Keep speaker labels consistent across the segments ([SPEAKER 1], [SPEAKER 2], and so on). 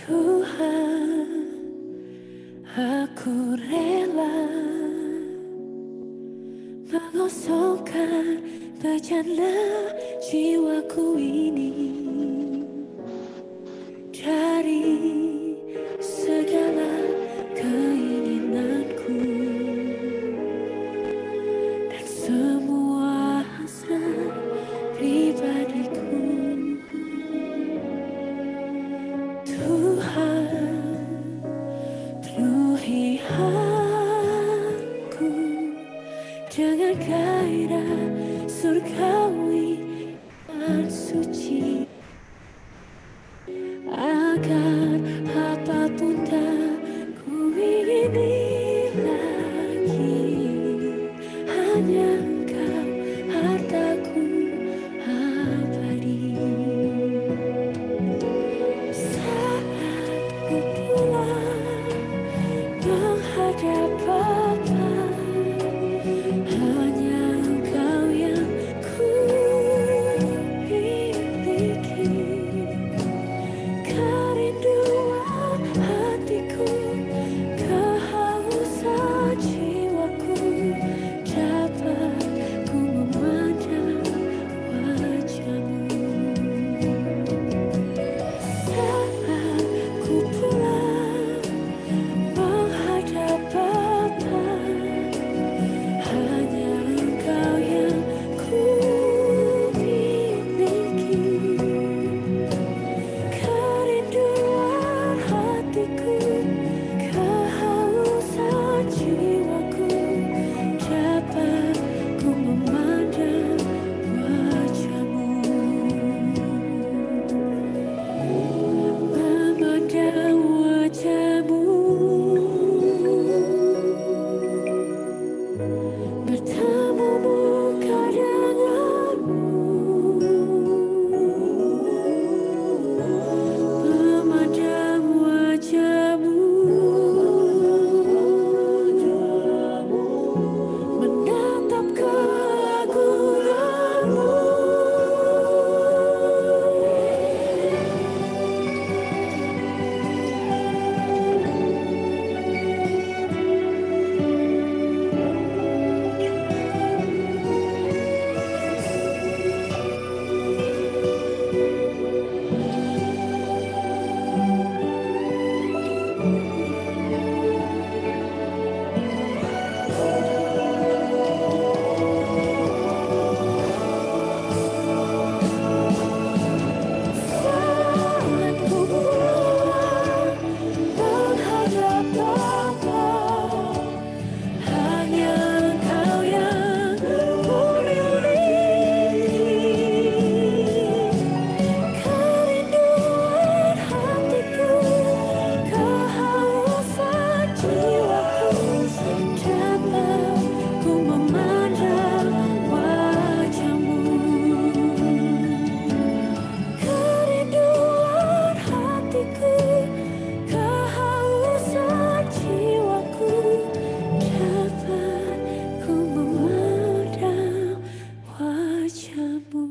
[SPEAKER 1] Tuhan, aku rela mengosongkan bejana jiwaku ini dari segala keinginanku dan semua hasrat pribadiku. Tuhan, penuhi hatiku dengan gairah surgawi dan suci, agar apapun tak ku ingini lagi, hanya Engkau hartaku abadi. Saat ku pulang menghadap Bapa, hanya Engkau yang ku miliki. Kerinduan hatiku, kehausan jiwaku, dapat ku memandang wajah-Mu. Saat ku pulang menghadap Bapa, hanya Engkau yang ku miliki. Kerinduan hatiku, kehausan jiwaku, dapat ku memandang wajah-Mu. Memandang wajah-Mu, bertemu muka denganmu. Memandang wajah-Mu, menatap keagungan-Mu. Saat ku pulang menghadap Bapa, hanya Engkau yang ku miliki. Kerinduan hatiku, kehausan jiwaku, dapat ku memandang wajah-Mu. Kerinduan hatiku, kehausan jiwaku, dapat ku memandang wajah-Mu.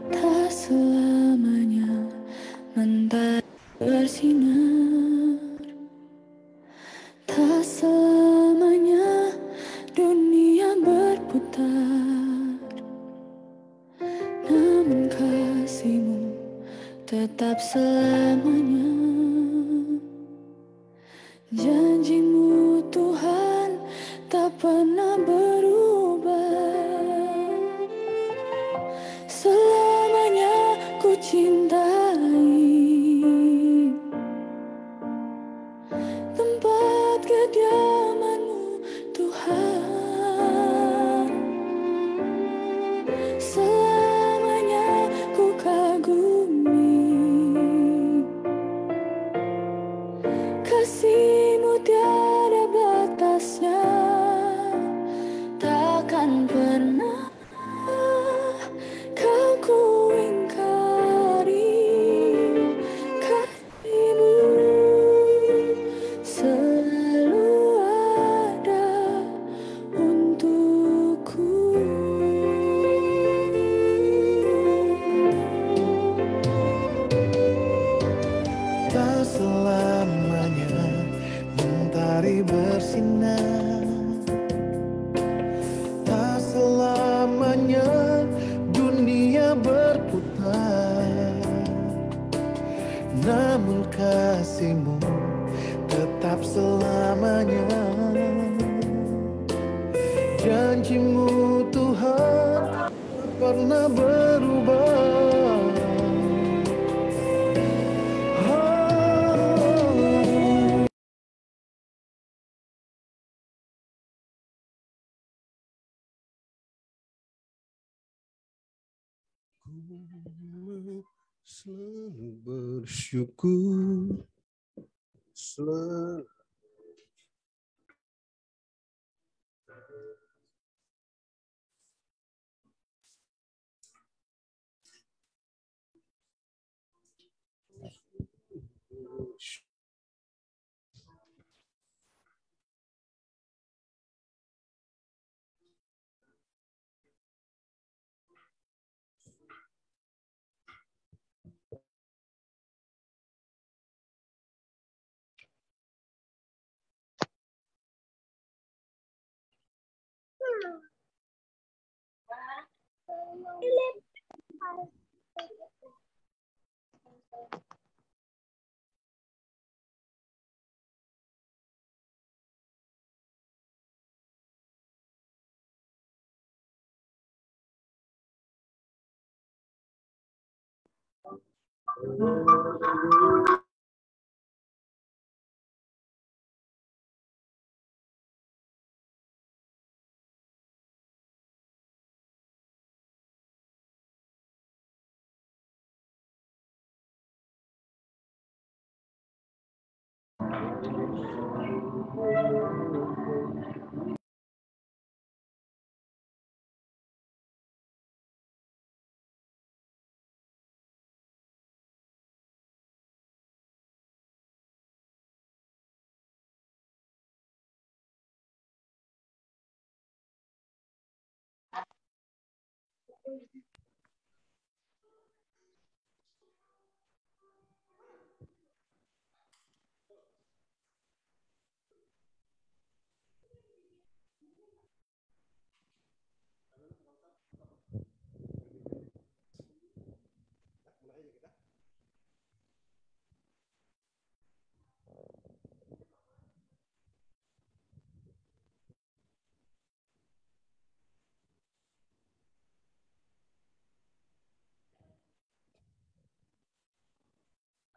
[SPEAKER 1] Tak selamanya mentari bersinar, tak selamanya dunia berputar, namun kasih-Mu tetap selamanya. Janji-Mu Tuhan tak pernah berubah.
[SPEAKER 2] selamanya. Janjimu Tuhan tak pernah berubah. Ku selalu bersyukur, selalu.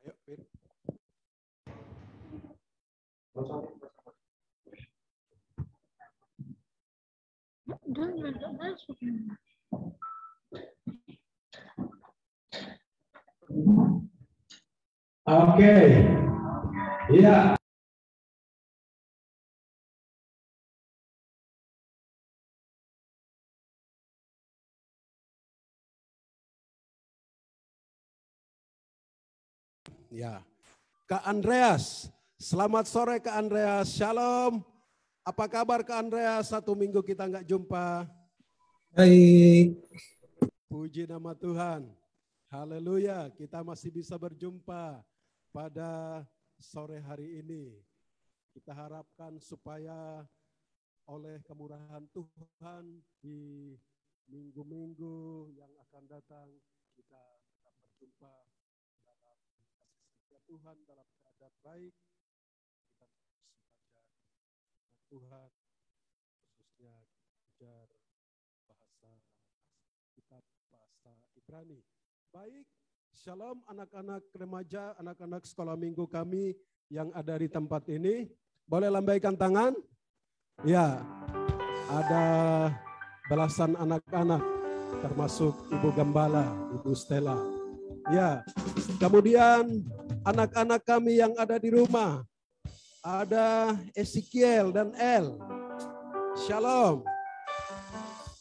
[SPEAKER 2] Ayo, Pin.
[SPEAKER 3] Oke, iya.
[SPEAKER 2] Ya, Kak Andreas, selamat sore Kak Andreas, shalom. Apa kabar Kak Andreas? 1 minggu kita nggak jumpa.
[SPEAKER 3] Baik.
[SPEAKER 2] Puji nama Tuhan. Haleluya, kita masih bisa berjumpa pada sore hari ini. Kita harapkan supaya oleh kemurahan Tuhan di minggu-minggu yang akan datang, kita tetap berjumpa dalam kasih setia Tuhan, dalam keadaan baik. Kita terus belajar Tuhan, khususnya belajar bahasa kitab bahasa Ibrani. Baik, shalom anak-anak remaja, anak-anak sekolah minggu kami yang ada di tempat ini. Boleh lambaikan tangan? Ya, ada belasan anak-anak termasuk Ibu Gembala, Ibu Stella. Ya, kemudian anak-anak kami yang ada di rumah. Ada Ezekiel dan El. Shalom.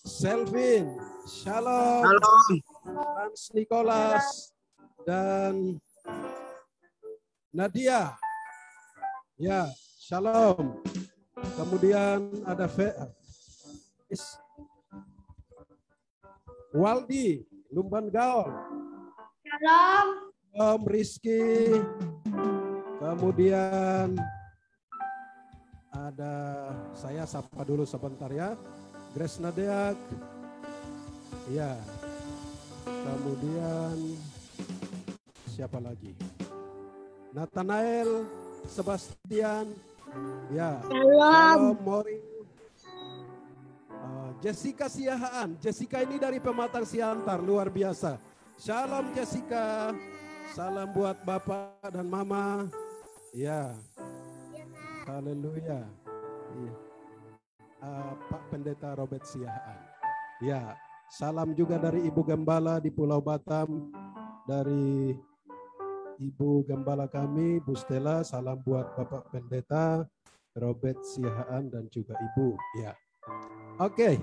[SPEAKER 2] Selvin. Shalom.
[SPEAKER 4] Shalom.
[SPEAKER 2] Frans Nicholas dan Nadia. Ya, shalom. Kemudian ada Waldi, Lumban Gaul.
[SPEAKER 4] Shalom.
[SPEAKER 2] Om Rizky. Kemudian ada saya sapa dulu sebentar ya. Grace Nadeak. Ya. Kemudian siapa lagi? Nathanael, Sebastian, Ya.
[SPEAKER 4] Shalom.
[SPEAKER 2] Mori. Jessica Siahaan. Jessica ini dari Pematang Siantar, luar biasa. Shalom Jessica. Salam buat Bapak dan Mama. Ya. Haleluya. Ya. Pak Pendeta Robert Siahaan. Ya. Salam juga dari Ibu Gembala di Pulau Batam. Dari Ibu Gembala kami, Bu Stella. Salam buat Bapak Pendeta Robert Siahaan dan juga Ibu. Ya. Oke.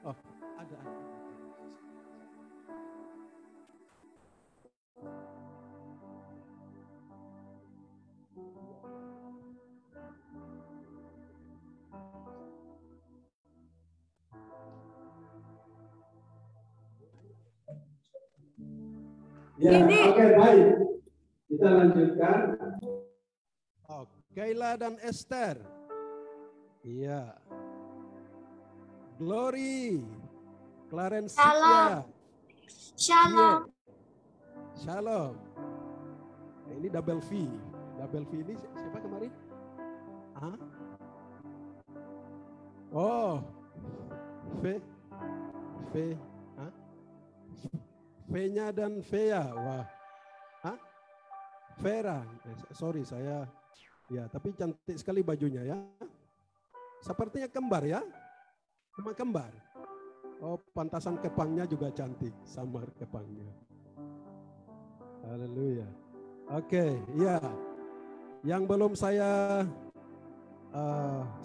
[SPEAKER 2] Oh, ada.
[SPEAKER 3] Ya, oke, baik. Kita lanjutkan.
[SPEAKER 2] Oh, Kayla dan Esther. Iya. Glory. Clarencia.
[SPEAKER 4] Shalom. Shalom.
[SPEAKER 2] Shalom. Ini double V. Double V ini siapa kemarin? Hah? Oh. V. Hah? V-nya dan Vea. Wah. Hah? Vera. Sorry saya. Ya, tapi cantik sekali bajunya ya. Sepertinya kembar ya. Memang kembar. Oh, pantasan kepangnya juga cantik. Samar kepangnya. Haleluya. Oke, ya. Yang belum saya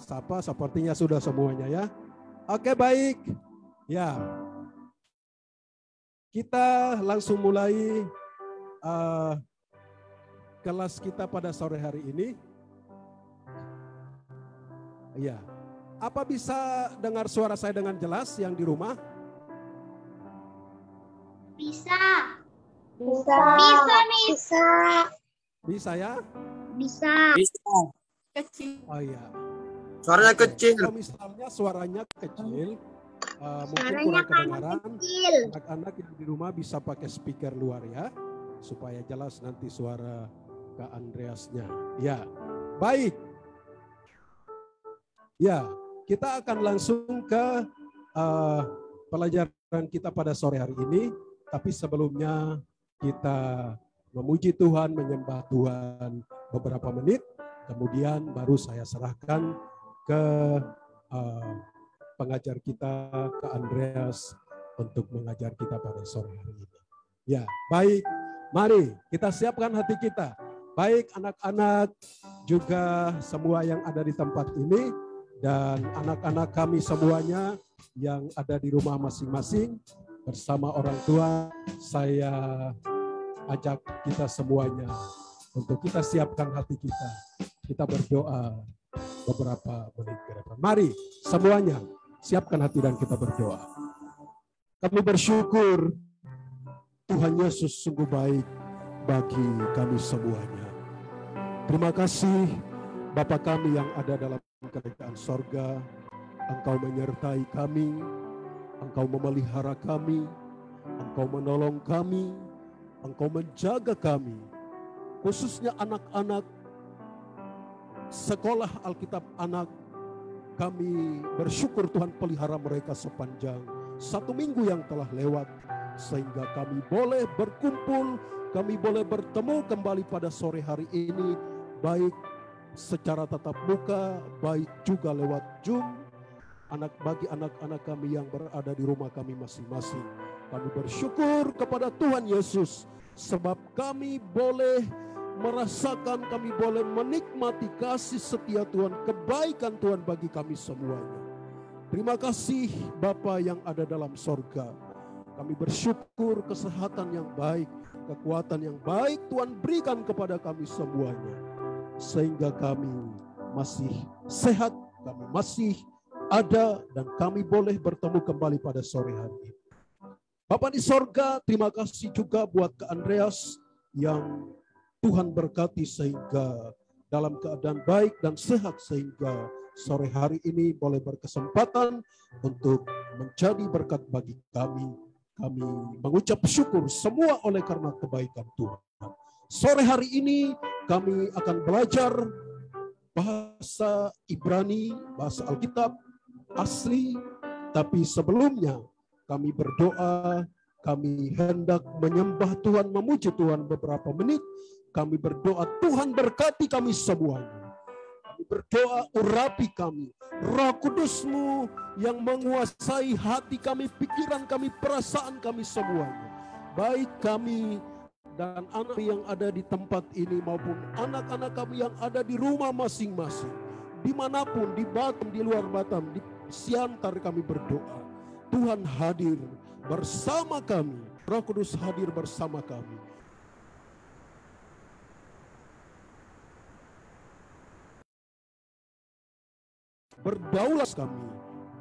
[SPEAKER 2] sapa sepertinya sudah semuanya ya. Oke, baik. Ya. Kita langsung mulai kelas kita pada sore hari ini. Iya. Apa bisa dengar suara saya dengan jelas yang di rumah?
[SPEAKER 4] Bisa. Bisa. Bisa, bisa.
[SPEAKER 2] Bisa ya?
[SPEAKER 4] Bisa.
[SPEAKER 5] Kecil.
[SPEAKER 2] Oh iya.
[SPEAKER 5] Suaranya kecil.
[SPEAKER 2] Kalau misalnya suaranya kecil, mungkin
[SPEAKER 4] Suaranya
[SPEAKER 2] kurang kedengaran.
[SPEAKER 4] kecil.
[SPEAKER 2] Anak-anak yang di rumah bisa pakai speaker luar ya, supaya jelas nanti suara Kak Andreasnya. Ya, baik. Ya, kita akan langsung ke pelajaran kita pada sore hari ini. Tapi sebelumnya kita memuji Tuhan, menyembah Tuhan beberapa menit. Kemudian baru saya serahkan ke pengajar kita, ke Andreas, untuk mengajar kita pada sore hari ini. Ya, baik. Mari kita siapkan hati kita. Baik anak-anak juga semua yang ada di tempat ini dan anak-anak kami semuanya yang ada di rumah masing-masing bersama orang tua, saya ajak kita semuanya untuk kita siapkan hati kita. Kita berdoa beberapa menit ke depan. Mari semuanya siapkan hati dan kita berdoa. Kami bersyukur Tuhan Yesus sungguh baik bagi kami semuanya. Terima kasih Bapa kami yang ada dalam kerajaan sorga. Engkau menyertai kami, Engkau memelihara kami, Engkau menolong kami, Engkau menjaga kami. Khususnya anak-anak sekolah Alkitab anak, kami bersyukur Tuhan pelihara mereka sepanjang 1 minggu yang telah lewat. Sehingga kami boleh berkumpul, kami boleh bertemu kembali pada sore hari ini, baik secara tatap muka, baik juga lewat Zoom. Bagi anak-anak kami yang berada di rumah kami masing-masing, kami bersyukur kepada Tuhan Yesus, sebab kami boleh merasakan, kami boleh menikmati kasih setia Tuhan, kebaikan Tuhan bagi kami semuanya. Terima kasih Bapa yang ada dalam sorga. Kami bersyukur kesehatan yang baik, kekuatan yang baik Tuhan berikan kepada kami semuanya. Sehingga kami masih sehat, kami masih ada, dan kami boleh bertemu kembali pada sore hari ini. Bapa di sorga, terima kasih juga buat Kak Andreas yang Tuhan berkati sehingga dalam keadaan baik dan sehat, sehingga sore hari ini boleh berkesempatan untuk menjadi berkat bagi kami. Kami mengucap syukur semua oleh karena kebaikan Tuhan. Sore hari ini kami akan belajar bahasa Ibrani, bahasa Alkitab asli. Tapi sebelumnya kami berdoa, kami hendak menyembah Tuhan, memuji Tuhan beberapa menit. Kami berdoa, Tuhan berkati kami semuanya. Kami berdoa, urapi kami. Roh Kudus-Mu yang menguasai hati kami, pikiran kami, perasaan kami semuanya. Baik kami dan anak yang ada di tempat ini maupun anak-anak kami yang ada di rumah masing-masing. Dimanapun, di Batam, di luar Batam, di Siantar kami berdoa. Tuhan hadir bersama kami. Roh Kudus hadir bersama kami. Berdaulat kami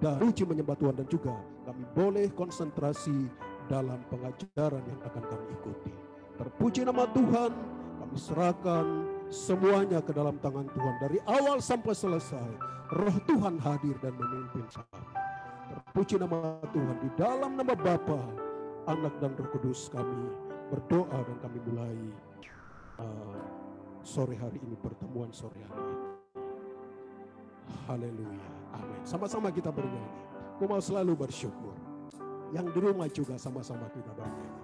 [SPEAKER 2] dan uji menyembah Tuhan, dan juga kami boleh konsentrasi dalam pengajaran yang akan kami ikuti. Terpuji nama Tuhan, kami serahkan semuanya ke dalam tangan Tuhan. Dari awal sampai selesai, Roh Tuhan hadir dan memimpin kami. Terpuji nama Tuhan, di dalam nama Bapa, Anak dan Roh Kudus kami berdoa dan kami mulai sore hari ini, pertemuan sore hari ini. Haleluya, amin. Sama-sama kita bernyanyi. Aku mau selalu bersyukur. Yang di rumah juga sama-sama kita bernyanyi.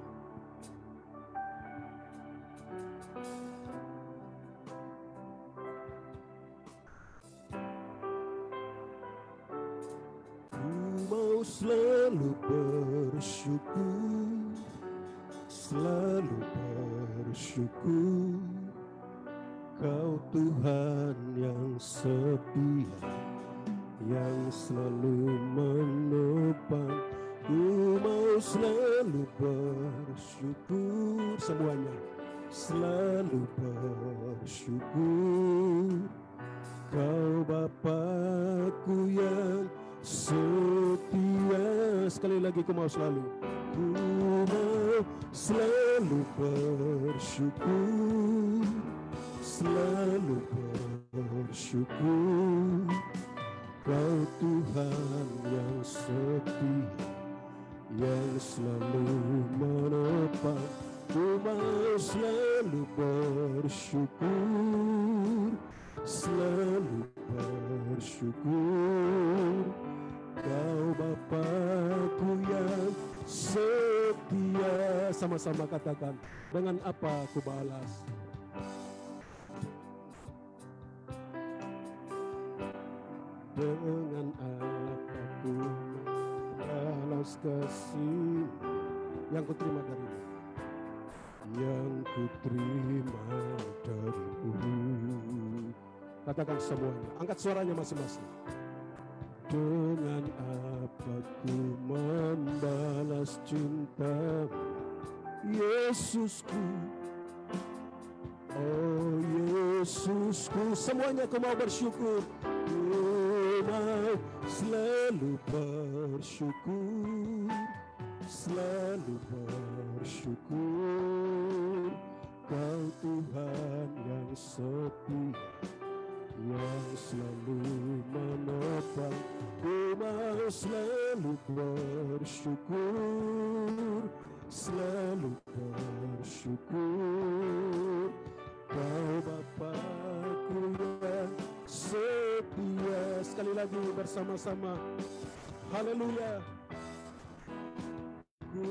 [SPEAKER 2] Ku mau selalu bersyukur, selalu bersyukur. Kau Tuhan yang setia, yang selalu menopang. Ku mau selalu bersyukur, semuanya selalu bersyukur. Kau Bapakku yang setia. Sekali lagi, ku mau selalu, ku mau selalu bersyukur, selalu bersyukur. Kau Tuhan yang setia, yang selalu menopang. Ku mau selalu bersyukur, selalu bersyukur. Kau Bapakku yang setia. Sama-sama katakan, dengan apa aku balas? Dengan apa ku balas kasih yang ku terima darimu, yang ku terima darimu. Katakan semuanya, angkat suaranya masing-masing. Dengan apa ku membalas cintamu, Yesusku, oh Yesusku. Semuanya ku mau bersyukur. Mau selalu bersyukur, selalu bersyukur. Kau Tuhan yang setia, yang selalu menopang. Ku mau selalu bersyukur, selalu bersyukur. Kau Bapakku yang setia. Sekali lagi bersama-sama, haleluya. Ku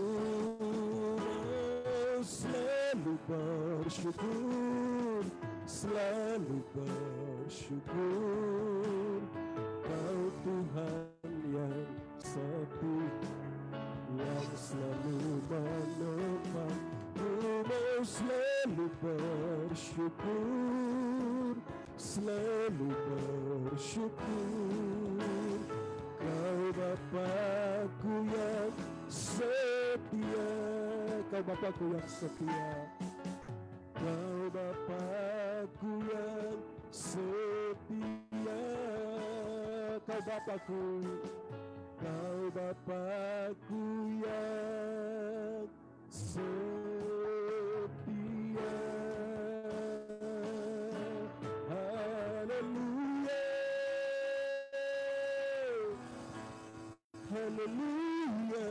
[SPEAKER 2] mau selalu bersyukur, selalu bersyukur. Kau Tuhan yang setia, yang selalu menopang. Ku mau selalu bersyukur, selalu bersyukur. Kau Bapakku yang setia, kau Bapakku yang setia, kau Bapakku yang setia. Kau Bapakku, kau Bapakku yang setia. Haleluya,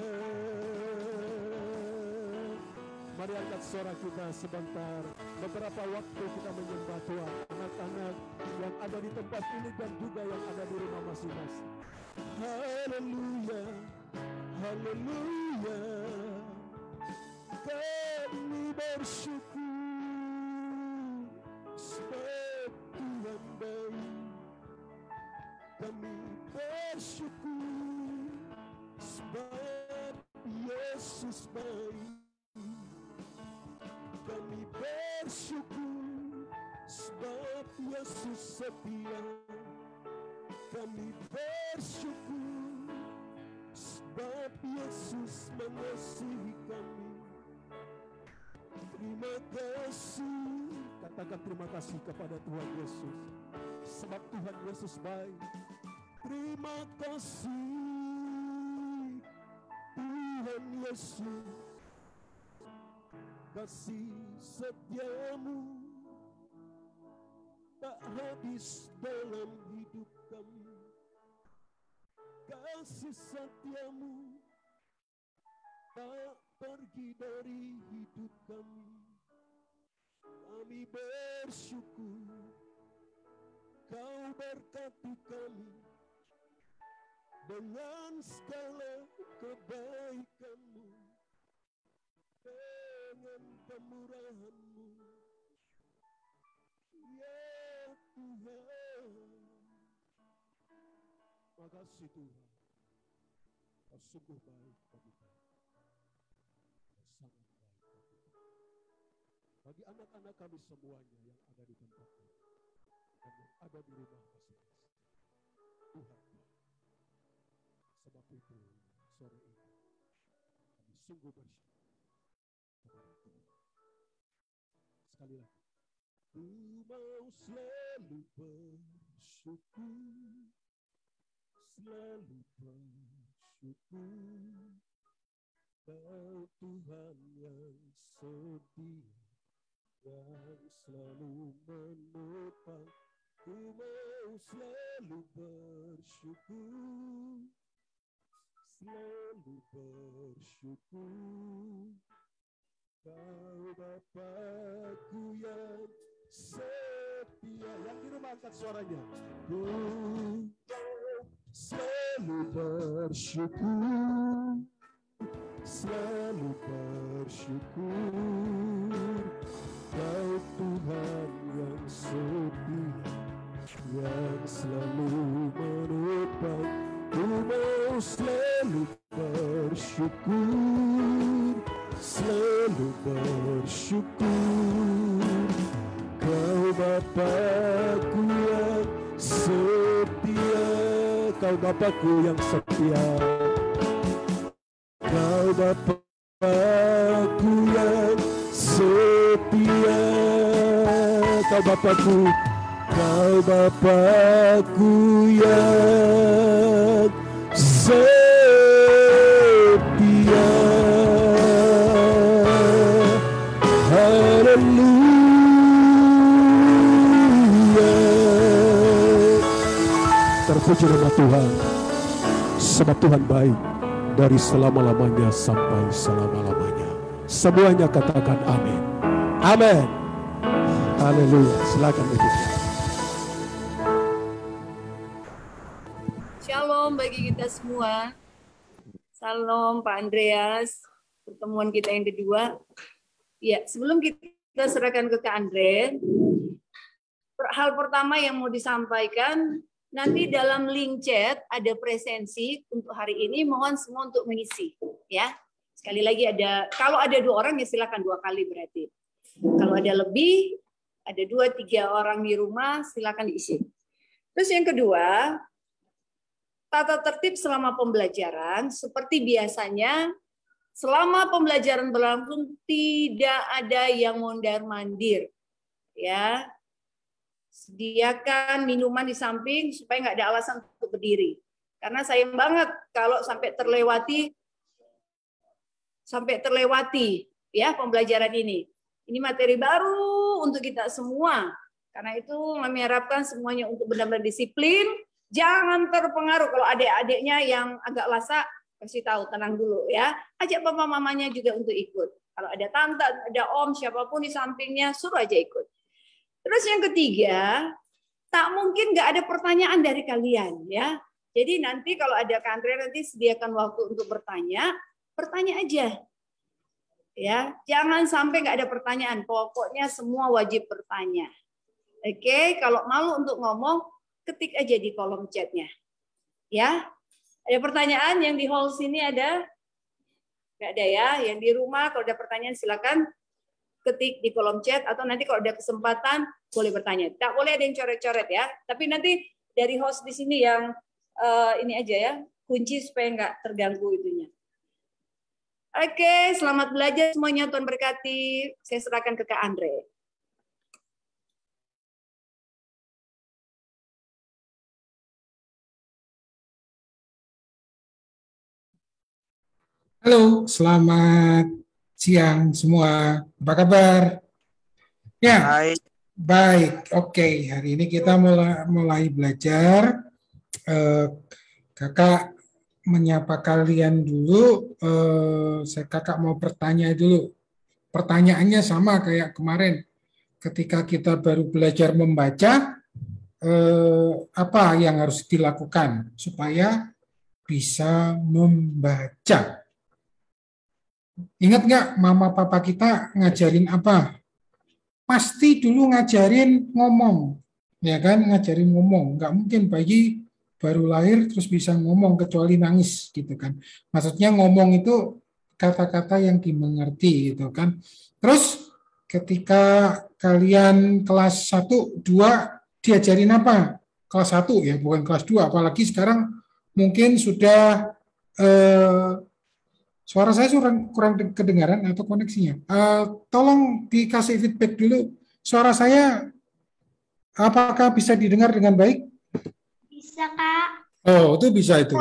[SPEAKER 2] Mari angkat suara kita sebentar. Beberapa waktu kita menyembah Tuhan. Anak-anak yang ada di tempat ini dan juga yang ada di rumah masing-masing. Haleluya, haleluya. Kami bersyukur sebab Tuhan baik. Kami bersyukur sebab Yesus baik. Kami bersyukur sebab Yesus setia. Kami bersyukur sebab Yesus mengasihi kami. Terima kasih. Katakan terima kasih kepada Tuhan Yesus. Sebab Tuhan Yesus baik. Terima kasih Tuhan Yesus. Kasih setiamu tak habis dalam hidup kami. Kasih setiamu tak pergi dari hidup kami. Kami bersyukur Kau berkati kami dengan segala kebaikan-Mu, dengan kemurahan-Mu, ya Tuhan. Makasih Tuhan, Kau sungguh baik bagi kami. Kau sangat baik bagi kami. Bagi anak-anak kami semuanya yang ada di tempat ini dan yang ada di rumah masing-masing, Tuhan baik. Sebab itu sore ini kami sungguh bersyukur kepada Tuhan. Sekali lagi, ku mau selalu bersyukur, selalu bersyukur. Kau Tuhan yang setia, yang selalu menopang. Ku mau selalu bersyukur, selalu bersyukur. Kau Bapakku yang setia. Yang di rumah angkat suaranya. Ku selalu bersyukur, selalu bersyukur. Kau Tuhan yang setia, yang selalu menopang. Ku mau selalu bersyukur, selalu bersyukur. Kau Bapakku yang setia, Kau Bapakku yang setia. Kau Bapakku yang setia, Kau Bapakku, Kau Bapakku yang setia. Haleluya. Terpuji nama Tuhan, sebab Tuhan baik dari selama-lamanya sampai selama-lamanya. Semuanya katakan amin. Amin. Haleluya. Silakan Ibu.
[SPEAKER 6] Shalom bagi kita semua. Salam Pak Andreas. Pertemuan kita yang kedua. Ya, sebelum kita serahkan ke Kak Andre, hal pertama yang mau disampaikan, nanti dalam link chat ada presensi untuk hari ini, mohon semua untuk mengisi, ya. Sekali lagi kalau ada 2 orang ya silakan 2 kali berarti. Kalau ada lebih, ada 2-3 orang di rumah, silakan diisi. Terus yang kedua, tata tertib selama pembelajaran seperti biasanya. Selama pembelajaran berlangsung tidak ada yang mondar-mandir, ya. Sediakan minuman di samping supaya nggak ada alasan untuk berdiri. Karena sayang banget kalau sampai terlewati ya pembelajaran ini. Ini materi baru untuk kita semua. Karena itu kami harapkan semuanya untuk benar-benar disiplin. Jangan terpengaruh kalau adik-adiknya yang agak lasak, kasih tahu, tenang dulu ya. Ajak papa mamanya juga untuk ikut. Kalau ada tante, ada om, siapapun di sampingnya, suruh aja ikut. Terus yang ketiga, tak mungkin nggak ada pertanyaan dari kalian ya. Jadi nanti kalau ada Kak Andre nanti sediakan waktu untuk bertanya, bertanya aja. Ya, jangan sampai nggak ada pertanyaan. Pokoknya semua wajib bertanya. Oke, kalau malu untuk ngomong, ketik aja di kolom chatnya. Ya, ada pertanyaan yang di hall sini ada? Nggak ada ya. Yang di rumah kalau ada pertanyaan silakan ketik di kolom chat atau nanti kalau ada kesempatan boleh bertanya. Tak boleh ada yang coret-coret ya. Tapi nanti dari host di sini yang ini aja ya, kunci supaya nggak terganggu itunya. Oke, selamat belajar semuanya. Tuhan berkati. Saya serahkan ke Kak Andre.
[SPEAKER 7] Halo, selamat siang semua. Apa kabar? Ya,
[SPEAKER 5] Baik.
[SPEAKER 7] baik. Oke, hari ini kita mulai belajar. Kakak menyapa kalian dulu. Kakak mau bertanya dulu. Pertanyaannya sama kayak kemarin. Ketika kita baru belajar membaca, apa yang harus dilakukan supaya bisa membaca? Ingat nggak mama papa kita ngajarin apa? Pasti dulu ngajarin ngomong, ya kan? Ngajarin ngomong. Nggak mungkin bayi baru lahir terus bisa ngomong kecuali nangis, gitu kan? Maksudnya ngomong itu kata-kata yang dimengerti, gitu kan? Terus ketika kalian kelas 1, 2 diajarin apa? Kelas 1 ya, bukan kelas 2. Apalagi sekarang mungkin sudah suara saya kurang kedengaran atau koneksinya. Tolong dikasih feedback dulu. Suara saya apakah bisa didengar dengan baik?
[SPEAKER 4] Bisa, Kak.
[SPEAKER 7] Oh, itu bisa itu.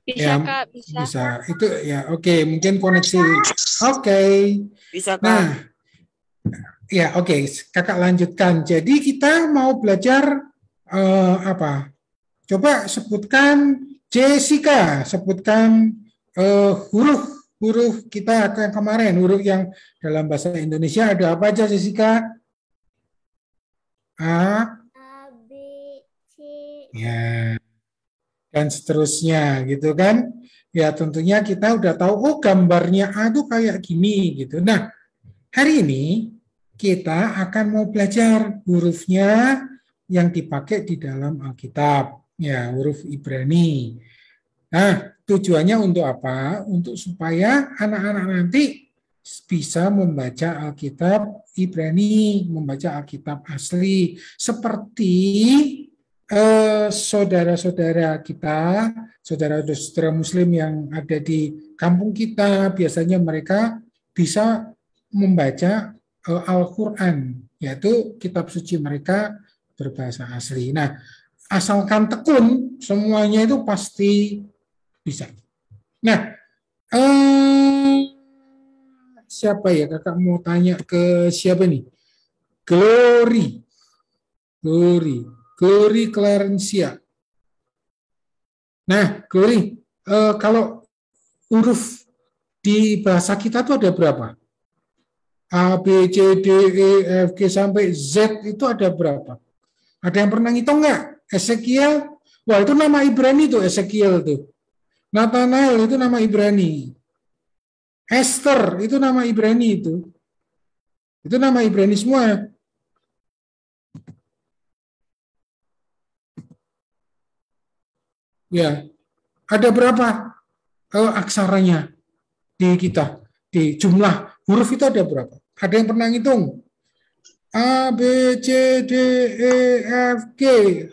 [SPEAKER 8] Bisa,
[SPEAKER 7] Ya,
[SPEAKER 8] Kak, bisa.
[SPEAKER 7] bisa. Itu ya, oke, mungkin koneksi. Oke.
[SPEAKER 5] Bisa, Kak.
[SPEAKER 7] Nah, ya, oke, Kakak lanjutkan. Jadi kita mau belajar apa? Coba sebutkan Jessica, sebutkan huruf kita yang kemarin, huruf yang dalam bahasa Indonesia ada apa aja, Jessica? A,
[SPEAKER 4] B, C.
[SPEAKER 7] ya, dan seterusnya, gitu kan? Ya tentunya kita udah tahu, oh gambarnya A itu kayak gini, gitu. Nah, hari ini kita akan mau belajar hurufnya yang dipakai di dalam Alkitab, ya huruf Ibrani. Nah, tujuannya untuk apa? Untuk supaya anak-anak nanti bisa membaca Alkitab Ibrani, membaca Alkitab asli. Seperti saudara-saudara kita, saudara-saudara Muslim yang ada di kampung kita, biasanya mereka bisa membaca Al-Quran, yaitu kitab suci mereka berbahasa asli. Nah, asalkan tekun, semuanya itu pasti bisa. Nah, siapa ya? Kakak mau tanya ke siapa nih? Glory Clarencia. Nah, Glory, kalau huruf di bahasa kita tuh ada berapa? A, B, C, D, E, F, G sampai Z itu ada berapa? Ada yang pernah ngitung nggak? Ezekiel, wah itu nama Ibrani tuh Ezekiel tuh. Nathanael itu nama Ibrani. Esther itu nama Ibrani itu. Itu nama Ibrani semua. Ya, ada berapa aksaranya di kita? Di jumlah huruf itu ada berapa? Ada yang pernah ngitung? A, B, C, D, E, F, G,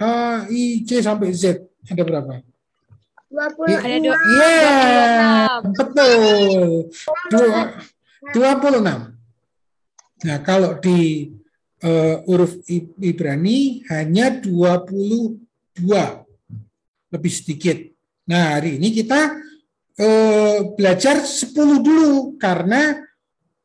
[SPEAKER 7] H, I, C sampai Z. Ada berapa?
[SPEAKER 4] 26.
[SPEAKER 7] Iya, betul. 26. Nah, kalau di huruf Ibrani hanya 22. Lebih sedikit. Nah, hari ini kita belajar 10 dulu karena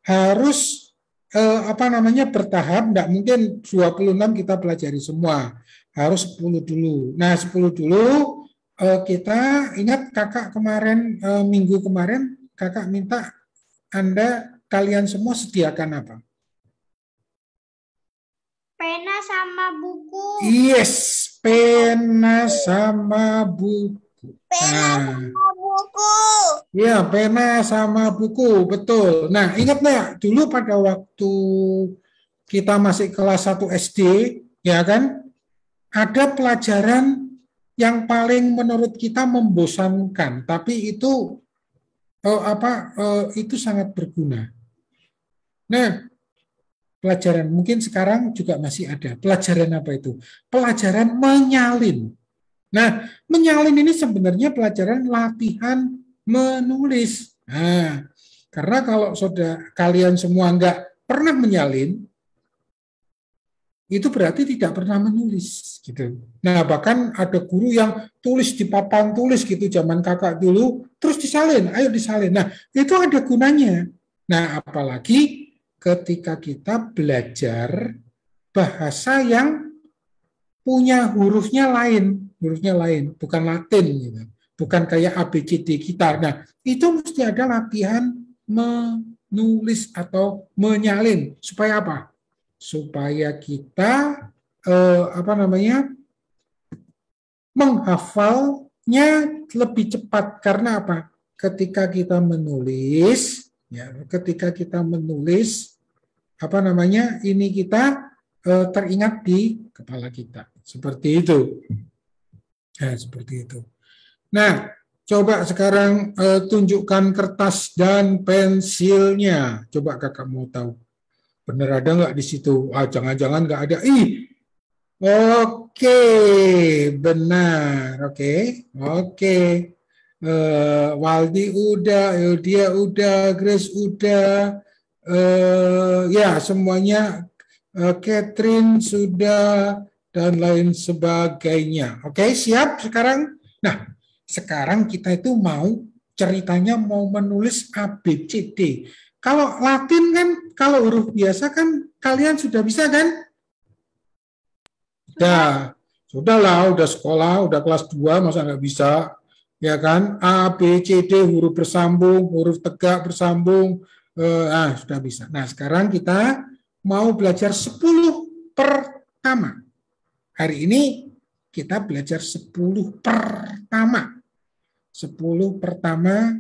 [SPEAKER 7] harus bertahap, enggak mungkin 26 kita pelajari semua. Harus 10 dulu. Nah, 10 dulu kita ingat kakak kemarin minggu kemarin kakak minta Anda kalian semua sediakan apa?
[SPEAKER 4] Pena sama buku.
[SPEAKER 7] Yes, pena sama buku. Nah,
[SPEAKER 4] Buku.
[SPEAKER 7] ya, pena sama buku, betul. Nah, ingat nggak dulu pada waktu kita masih kelas 1 SD, ya kan? Ada pelajaran yang paling menurut kita membosankan, tapi itu itu sangat berguna. Nah, pelajaran mungkin sekarang juga masih ada. Pelajaran apa itu? Pelajaran menyalin. Nah, menyalin ini sebenarnya pelajaran latihan menulis. Nah, karena kalau kalian semua nggak pernah menyalin, itu berarti tidak pernah menulis gitu. Nah, bahkan ada guru yang tulis di papan tulis gitu zaman kakak dulu, terus disalin, ayo disalin. Nah, itu ada gunanya. Nah, apalagi ketika kita belajar bahasa yang punya hurufnya lain, bukan Latin gitu. Bukan kayak ABCD kita. Nah, itu mesti ada latihan menulis atau menyalin supaya apa? Supaya kita menghafalnya lebih cepat. Karena apa? Ketika kita menulis, ini kita teringat di kepala kita. Seperti itu. Nah, seperti itu. Nah, coba sekarang tunjukkan kertas dan pensilnya. Coba kakak mau tahu. Bener ada nggak di situ? Jangan-jangan nggak ada. Oke, benar. Oke. Waldi udah, Eudia udah, Grace udah. Ya, semuanya. Catherine sudah, dan lain sebagainya. Oke, siap sekarang? Nah, sekarang kita itu ceritanya mau menulis ABCD. Kalau Latin kan, kalau huruf biasa kan kalian sudah bisa kan? Ya, sudahlah, udah sekolah, udah kelas 2, masa nggak bisa? Ya kan? A, B, C, D, huruf bersambung, huruf tegak bersambung, sudah bisa. Nah, sekarang kita mau belajar 10 pertama. Hari ini kita belajar 10 pertama. 10 pertama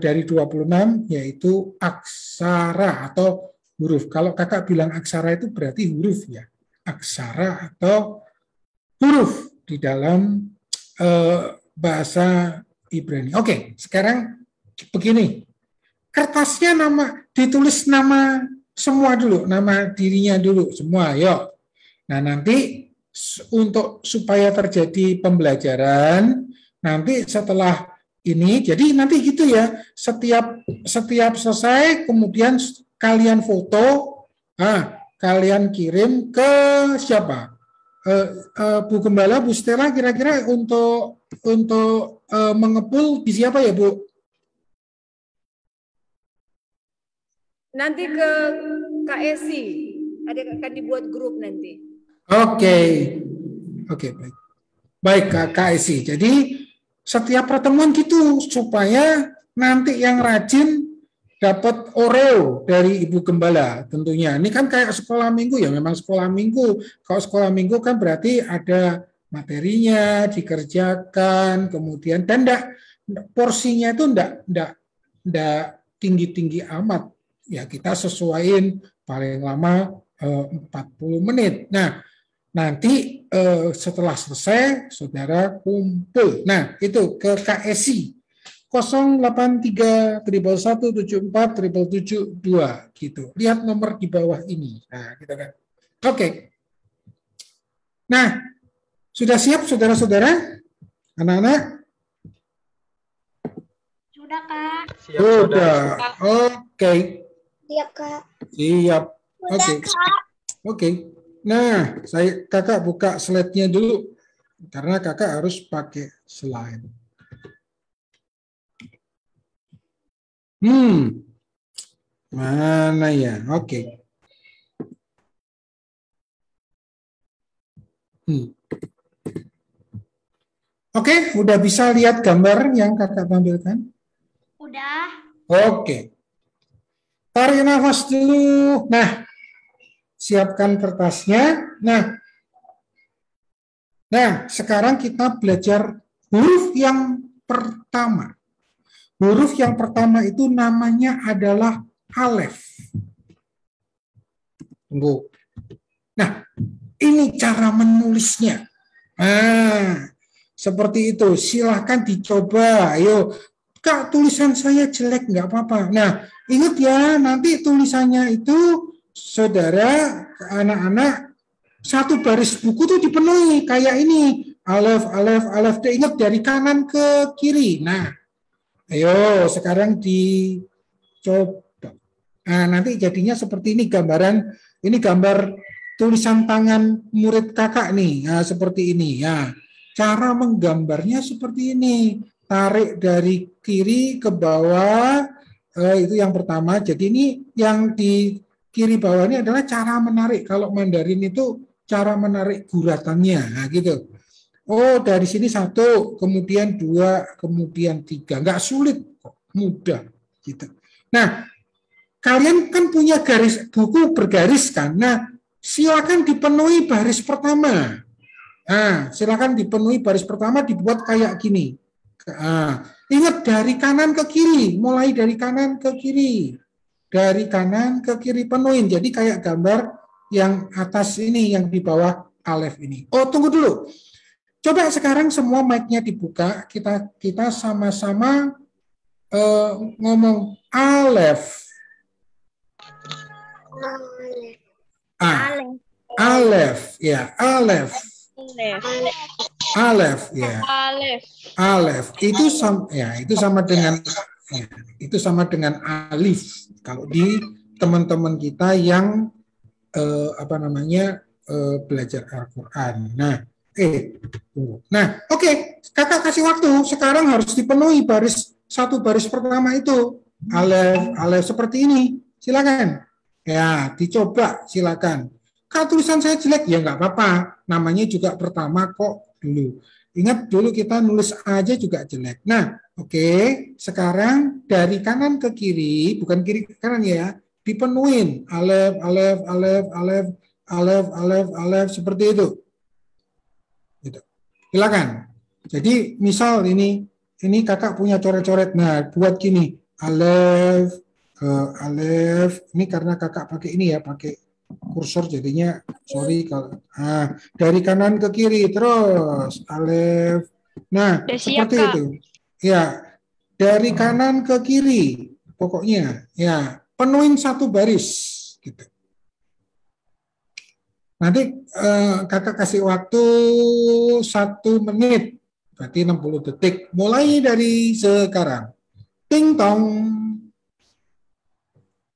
[SPEAKER 7] dari 26 yaitu aksara atau huruf. Kalau kakak bilang aksara itu berarti huruf ya. Aksara atau huruf di dalam bahasa Ibrani. Oke, sekarang begini. Kertasnya ditulis nama semua dulu, nama dirinya dulu semua, yuk. Nah, nanti supaya terjadi pembelajaran, nanti setelah ini, jadi nanti gitu ya, setiap selesai, kemudian kalian foto, kalian kirim ke siapa? Bu Gembala, Bu Stella, kira-kira untuk mengepul di siapa ya, Bu?
[SPEAKER 6] Nanti ke KSI, akan dibuat grup nanti.
[SPEAKER 7] Oke, baik. Baik, KSI. Jadi setiap pertemuan gitu supaya nanti yang rajin dapat Oreo dari Ibu Gembala tentunya. Ini kan kayak sekolah minggu ya, memang sekolah minggu. Kalau sekolah minggu kan berarti ada materinya dikerjakan, kemudian dan porsinya itu enggak tinggi-tinggi amat. Ya, kita sesuaiin paling lama 40 menit. Nah, nanti setelah selesai, saudara kumpul. Nah, itu ke KSI 083 111 74 772 gitu. Lihat nomor di bawah ini. Nah, gitu kan. Oke. Nah, sudah siap saudara-saudara? Anak-anak?
[SPEAKER 4] Sudah, Kak.
[SPEAKER 7] Sudah. Oke.
[SPEAKER 4] Siap, Kak.
[SPEAKER 7] Siap.
[SPEAKER 4] Sudah, Kak.
[SPEAKER 7] Oke. Nah, kakak buka slide-nya dulu karena kakak harus pakai slide. Mana ya? Oke. Oke, udah bisa lihat gambar yang kakak tampilkan?
[SPEAKER 4] Udah.
[SPEAKER 7] Oke. Tarik nafas dulu. Nah, siapkan kertasnya. Nah, sekarang kita belajar huruf yang pertama. Huruf yang pertama itu namanya adalah alef. Tunggu. Nah, ini cara menulisnya. Nah, seperti itu. Silahkan dicoba. Ayo, Kak, tulisan saya jelek, nggak apa-apa. Nah, ingat ya, nanti tulisannya itu, saudara, anak-anak, satu baris buku tuh dipenuhi. Kayak ini. Alef, alef, alef. Ingat dari kanan ke kiri. Nah, ayo, sekarang dicoba. Nah, nanti jadinya seperti ini gambaran. Ini gambar tulisan tangan murid kakak nih. Nah, seperti ini. Ya, cara menggambarnya seperti ini. Tarik dari kiri ke bawah. Itu yang pertama. Jadi ini yang di kiri bawah ini adalah cara menarik. Kalau Mandarin itu cara menarik guratannya. Nah, gitu. Oh, dari sini 1, kemudian 2, kemudian 3. Nggak sulit kok, mudah gitu. Nah, kalian kan punya garis buku bergaris kan? Nah, silakan dipenuhi baris pertama. Nah, silakan dipenuhi baris pertama, dibuat kayak gini. Nah, ingat dari kanan ke kiri, mulai dari kanan ke kiri. Dari kanan ke kiri penuhin. Jadi kayak gambar yang atas ini, yang di bawah alef ini. Oh, tunggu dulu. Coba sekarang semua mic-nya dibuka, kita sama-sama ngomong alef. Alef, ya, alef. Alef, ya. Alef. Itu sama dengan alif. Kalau di teman-teman kita yang belajar Al-Qur'an. Nah, oke. Kakak kasih waktu. Sekarang harus dipenuhi satu baris pertama itu. Alef seperti ini. Silakan. Ya, dicoba. Silakan. Kak, tulisan saya jelek. Ya, nggak apa-apa. Namanya juga pertama kok dulu. Ingat dulu kita nulis aja juga jelek. Nah, oke. Sekarang dari kanan ke kiri, bukan kiri ke kanan ya, dipenuhin. Alef, alef, alef, alef, alef, alef, alef, seperti itu. Gitu. Silakan. Jadi misal ini kakak punya coret-coret. Nah, buat gini. Alef, alef. Ini karena kakak pakai ini ya, pakai kursor jadinya sorry kalau. Nah, dari kanan ke kiri terus alef. Nah, seperti itu. Ya, dari kanan ke kiri. Pokoknya ya, penuhin satu baris gitu. Nanti kakak kasih waktu 1 menit, berarti 60 detik. Mulai dari sekarang. Ting tong.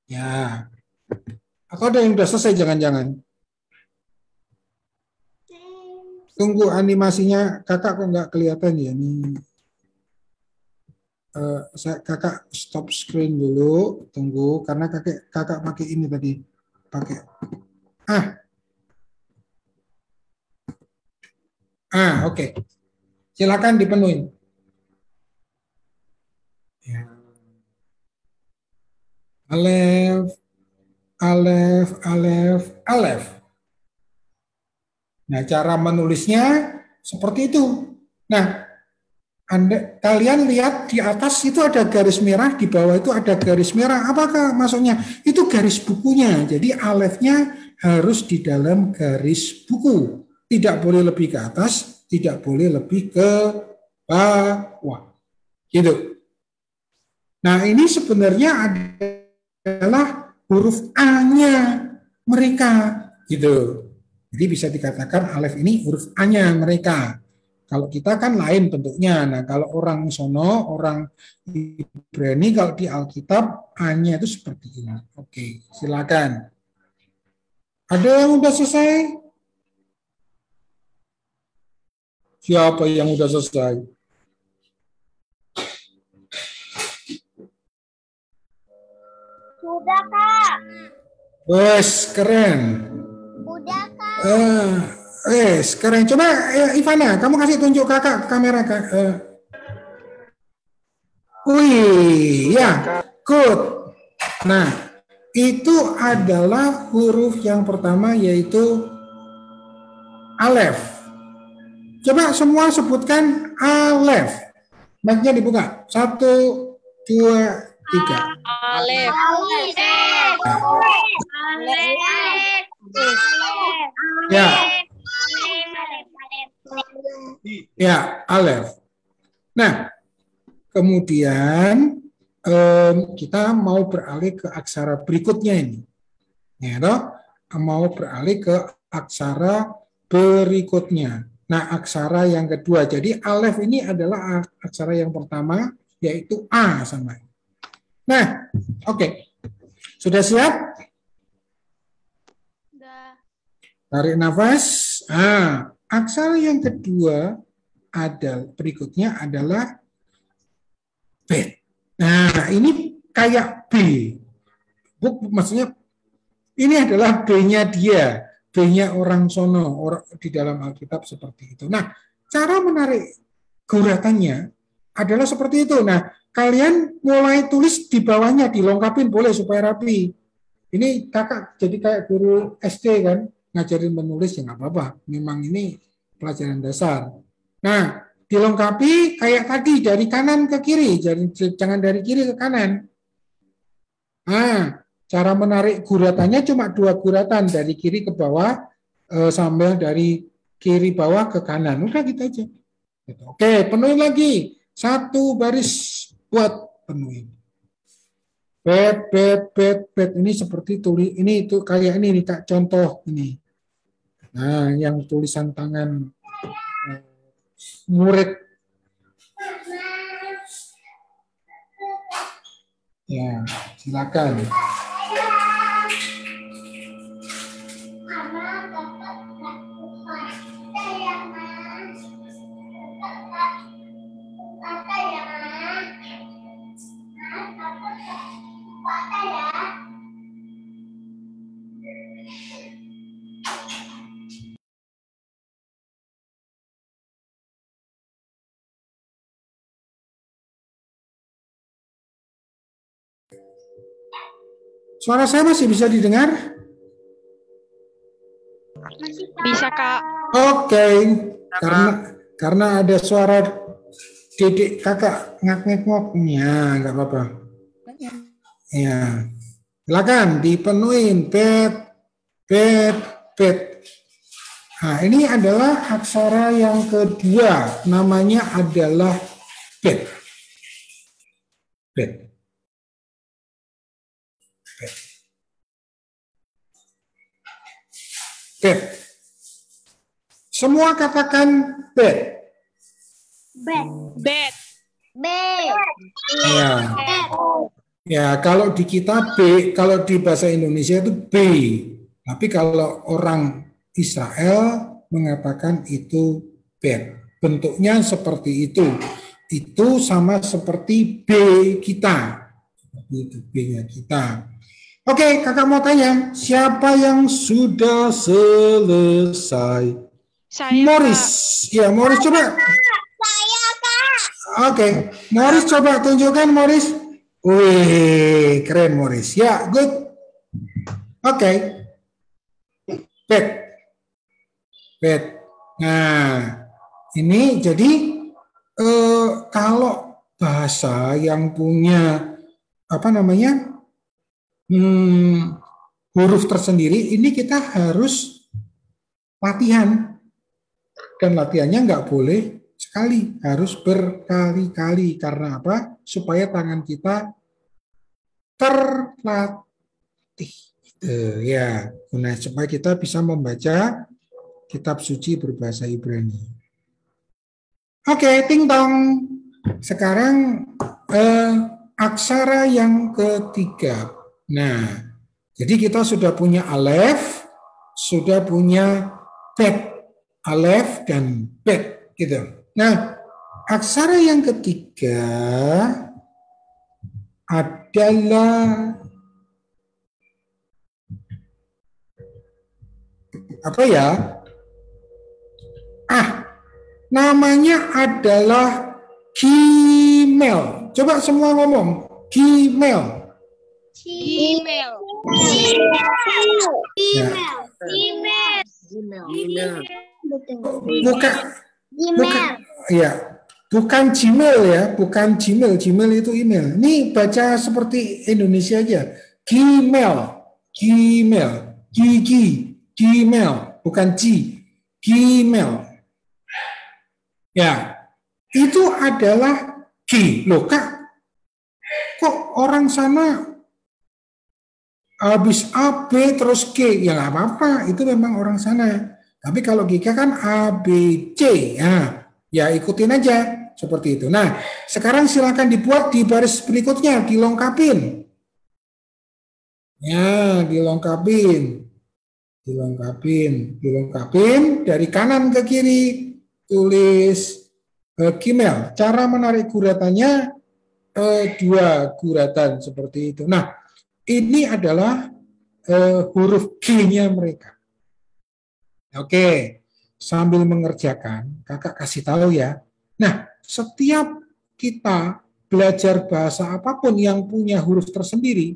[SPEAKER 7] Ya. Atau ada yang sudah selesai jangan-jangan? Tunggu animasinya, kakak kok nggak kelihatan ya nih. Kakak stop screen dulu, tunggu karena kakak pakai ini tadi, pakai. Oke. Silakan dipenuhi. Ya. Alef, alef, alef, alef. Nah, cara menulisnya seperti itu. Nah, kalian lihat di atas itu ada garis merah, di bawah itu ada garis merah. Apakah maksudnya? Itu garis bukunya. Jadi alefnya harus di dalam garis buku. Tidak boleh lebih ke atas, tidak boleh lebih ke bawah. Gitu. Nah, ini sebenarnya adalah huruf A-nya mereka. Gitu. Jadi bisa dikatakan alef ini huruf A-nya mereka. Kalau kita kan lain bentuknya. Nah, kalau orang sono, orang Ibrani, kalau di Alkitab A-nya itu seperti ini. Oke, silakan. Ada yang udah selesai? Siapa yang udah selesai?
[SPEAKER 4] Sudah, Kak.
[SPEAKER 7] Wes, keren.
[SPEAKER 4] Udah, Kak.
[SPEAKER 7] Keren. Coba Ivana, kamu kasih tunjuk kakak ke kamera. Wih, ya, good. Nah, itu adalah huruf yang pertama yaitu alef. Coba semua sebutkan alef. Mic-nya dibuka. 1, 2, 3.
[SPEAKER 4] Alef.
[SPEAKER 7] Ya. Ya, alef. Nah, kemudian kita mau beralih ke aksara berikutnya ini. Ya, toh? Mau beralih ke aksara berikutnya. Nah, aksara yang kedua. Jadi alef ini adalah aksara yang pertama, yaitu A sama. Nah, oke. Sudah siap? Tarik nafas. Aksara yang kedua berikutnya adalah B. Nah, ini kayak B. Maksudnya ini adalah B-nya dia, B-nya orang sono, di dalam Alkitab seperti itu. Nah, cara menarik guratannya adalah seperti itu. Nah, kalian mulai tulis di bawahnya, dilengkapin boleh supaya rapi. Ini kakak jadi kayak guru SD kan, ngajarin menulis ya nggak apa-apa. Memang ini pelajaran dasar. Nah, dilengkapi kayak tadi dari kanan ke kiri, jangan dari kiri ke kanan. Nah, cara menarik guratannya cuma 2 guratan, dari kiri ke bawah sambil dari kiri bawah ke kanan. Udah gitu aja. Oke, penuhin lagi. 1 baris buat penuhin. Bet. Ini seperti tulis. Ini itu kayak ini nih Kak, contoh ini. Nah, yang tulisan tangan murid. Ya, silakan. Suara saya masih bisa didengar?
[SPEAKER 4] Bisa, Kak.
[SPEAKER 7] Oke. Karena ada suara dedek kakak ngak-ngak ya, nggak apa-apa. Ya. Silakan dipenuhin bet. Nah, ini adalah aksara yang kedua, namanya adalah bet. Semua katakan bet.
[SPEAKER 4] Bet.
[SPEAKER 7] Ya, kalau di kita B, kalau di bahasa Indonesia itu B. Tapi kalau orang Israel mengatakan itu bet. Bentuknya seperti itu. Itu sama seperti B kita. Seperti itu B-nya kita. Oke, kakak mau tanya, siapa yang sudah selesai?
[SPEAKER 4] Saya,
[SPEAKER 7] Morris. Kak. Ya, Morris coba.
[SPEAKER 4] Saya, Kak.
[SPEAKER 7] Oke, Morris coba tunjukkan Morris. Wih, keren Morris. Ya, good. Oke. Bet. Nah, ini jadi kalau bahasa yang punya huruf tersendiri, ini kita harus latihan. Dan latihannya nggak boleh sekali, harus berkali-kali. Karena apa? Supaya tangan kita terlatih. Ya, supaya kita bisa membaca kitab suci berbahasa Ibrani. Oke, ting tong. Sekarang aksara yang ketiga. Nah, jadi kita sudah punya alef, sudah punya bet, alef dan bet, gitu. Nah, aksara yang ketiga adalah apa ya? Namanya adalah Gimel. Coba semua ngomong. Gimel. Ya. Bukan, bukan, ya, bukan Gmail ya, bukan Gmail. Gmail itu email. Ini baca seperti Indonesia aja. Gmail, Gmail, Gmail, bukan G, Gmail. Ya, itu adalah G. Loh Kak, kok orang sana habis A, B, terus G? Ya nggak apa-apa, itu memang orang sana. Tapi kalau GK kan A, B, C. Ya ikutin aja seperti itu. Nah, sekarang silakan dibuat di baris berikutnya, dilengkapin. Ya, dilengkapin. Dilengkapin dari kanan ke kiri. Tulis Gmail. Cara menarik guratannya 2 guratan seperti itu. Nah, ini adalah huruf G-nya mereka. Oke, sambil mengerjakan, kakak kasih tahu ya. Nah, setiap kita belajar bahasa apapun yang punya huruf tersendiri,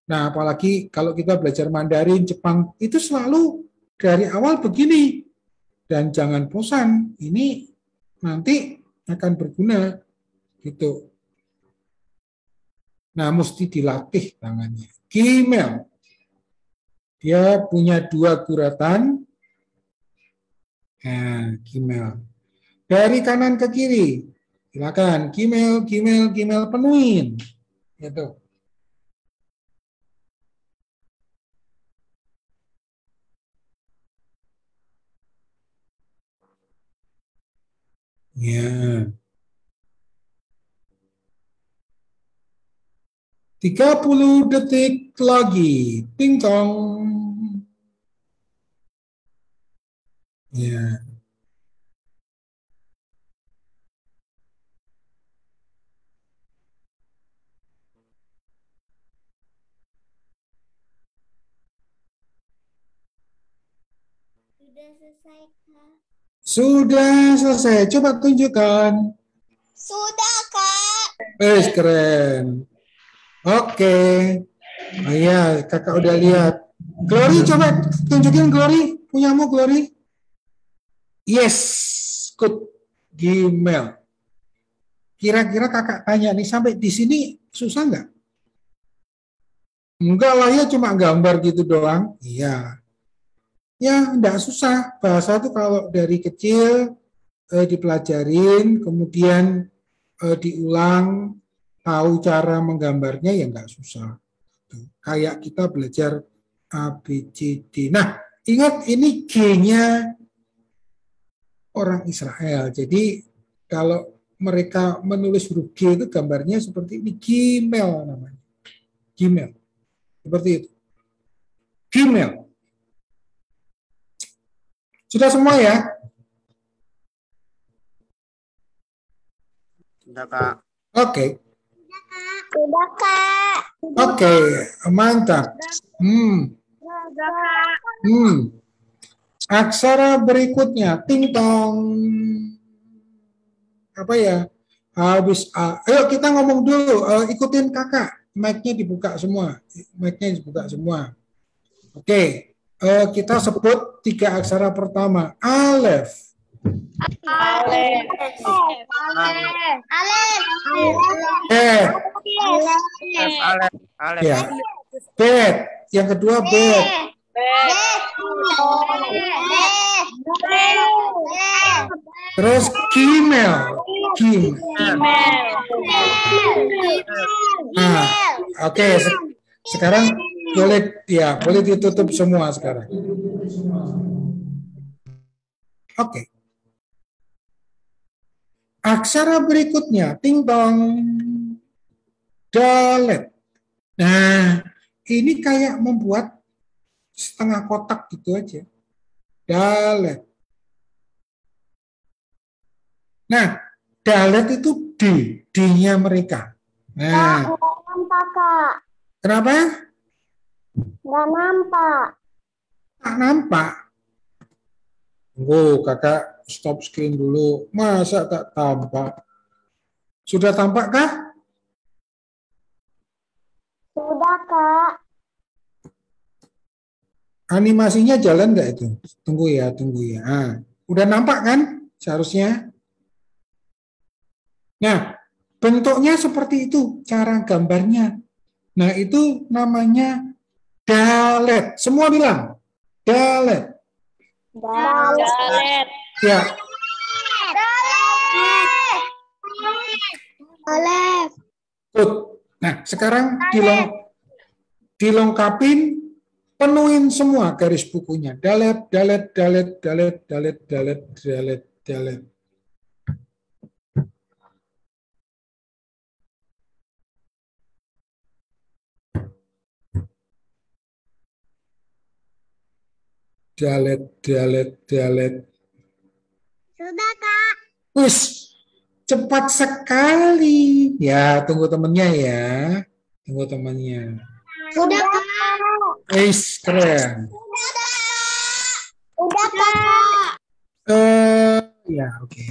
[SPEAKER 7] nah apalagi kalau kita belajar Mandarin, Jepang, itu selalu dari awal begini. Dan jangan bosan, ini nanti akan berguna gitu. Nah, mesti dilatih tangannya. Gmail. Dia punya 2 guratan. Nah, Gmail. Dari kanan ke kiri. Silakan. Gmail penuhin. Gitu. Ya. 30 detik lagi. Ting tong. Ya. Sudah selesai. Coba tunjukkan.
[SPEAKER 4] Sudah, Kak.
[SPEAKER 7] Keren. Oke. Oh iya, kakak udah lihat. Glory, coba tunjukin Glory. Punyamu Glory. Yes, good. Gmail. Kira-kira kakak tanya nih, sampai di sini susah nggak? Enggak lah ya, cuma gambar gitu doang. Iya. Ya, enggak susah. Bahasa itu kalau dari kecil dipelajarin, kemudian diulang, tahu cara menggambarnya ya enggak susah. Kayak kita belajar A, B, C, D. Nah, ingat ini G-nya orang Israel. Jadi kalau mereka menulis huruf G itu gambarnya seperti ini. Gmail namanya. Gmail. Seperti itu. Gmail. Sudah semua ya?
[SPEAKER 5] Sudah, Kak.
[SPEAKER 7] Oke.
[SPEAKER 4] Sudah, Kak.
[SPEAKER 7] Oke, mantap.
[SPEAKER 4] Sudah, Kak.
[SPEAKER 7] Aksara berikutnya, ting tong. Apa ya? Habis A. Ayo kita ngomong dulu. Ikutin kakak. Mic-nya dibuka semua. Mic-nya dibuka semua. Oke. Kita sebut 3 aksara pertama. Alef.
[SPEAKER 4] Alef.
[SPEAKER 5] Alef.
[SPEAKER 7] Ya. Bet. Yang kedua bet. Terus Gmail. Nah, oke. Sekarang boleh ditutup semua sekarang. Oke. Aksara berikutnya, ting tong, dalet. Nah, ini kayak membuat setengah kotak gitu aja. Dalet. Nah, dalet itu D, D-nya mereka. Nah,
[SPEAKER 4] nampak, Kak.
[SPEAKER 7] kenapa?
[SPEAKER 4] Nggak nampak.
[SPEAKER 7] Tak nampak. Oh, kakak stop screen dulu. Masa tak tampak? Sudah tampak kah?
[SPEAKER 4] Sudah, Kak.
[SPEAKER 7] Animasinya jalan nggak itu? Tunggu ya, tunggu ya. Nah, udah nampak kan seharusnya? Nah, bentuknya seperti itu, cara gambarnya. Nah, itu namanya dalet. Semua bilang, dalet.
[SPEAKER 4] Dalet.
[SPEAKER 7] Ya,
[SPEAKER 4] Dalet.
[SPEAKER 7] good. Nah, sekarang dilengkapin, penuhin semua garis bukunya. Dalet, dalet, dalet, dalet, dalet, dalet, dalet, dalet. Dalet, dalet, dalet.
[SPEAKER 4] Sudah, Kak.
[SPEAKER 7] Wis, cepat sekali. Ya, tunggu temennya ya. Tunggu temennya.
[SPEAKER 4] Sudah, Kak.
[SPEAKER 7] Wis, keren.
[SPEAKER 4] Udah, Kak.
[SPEAKER 7] Ya, oke.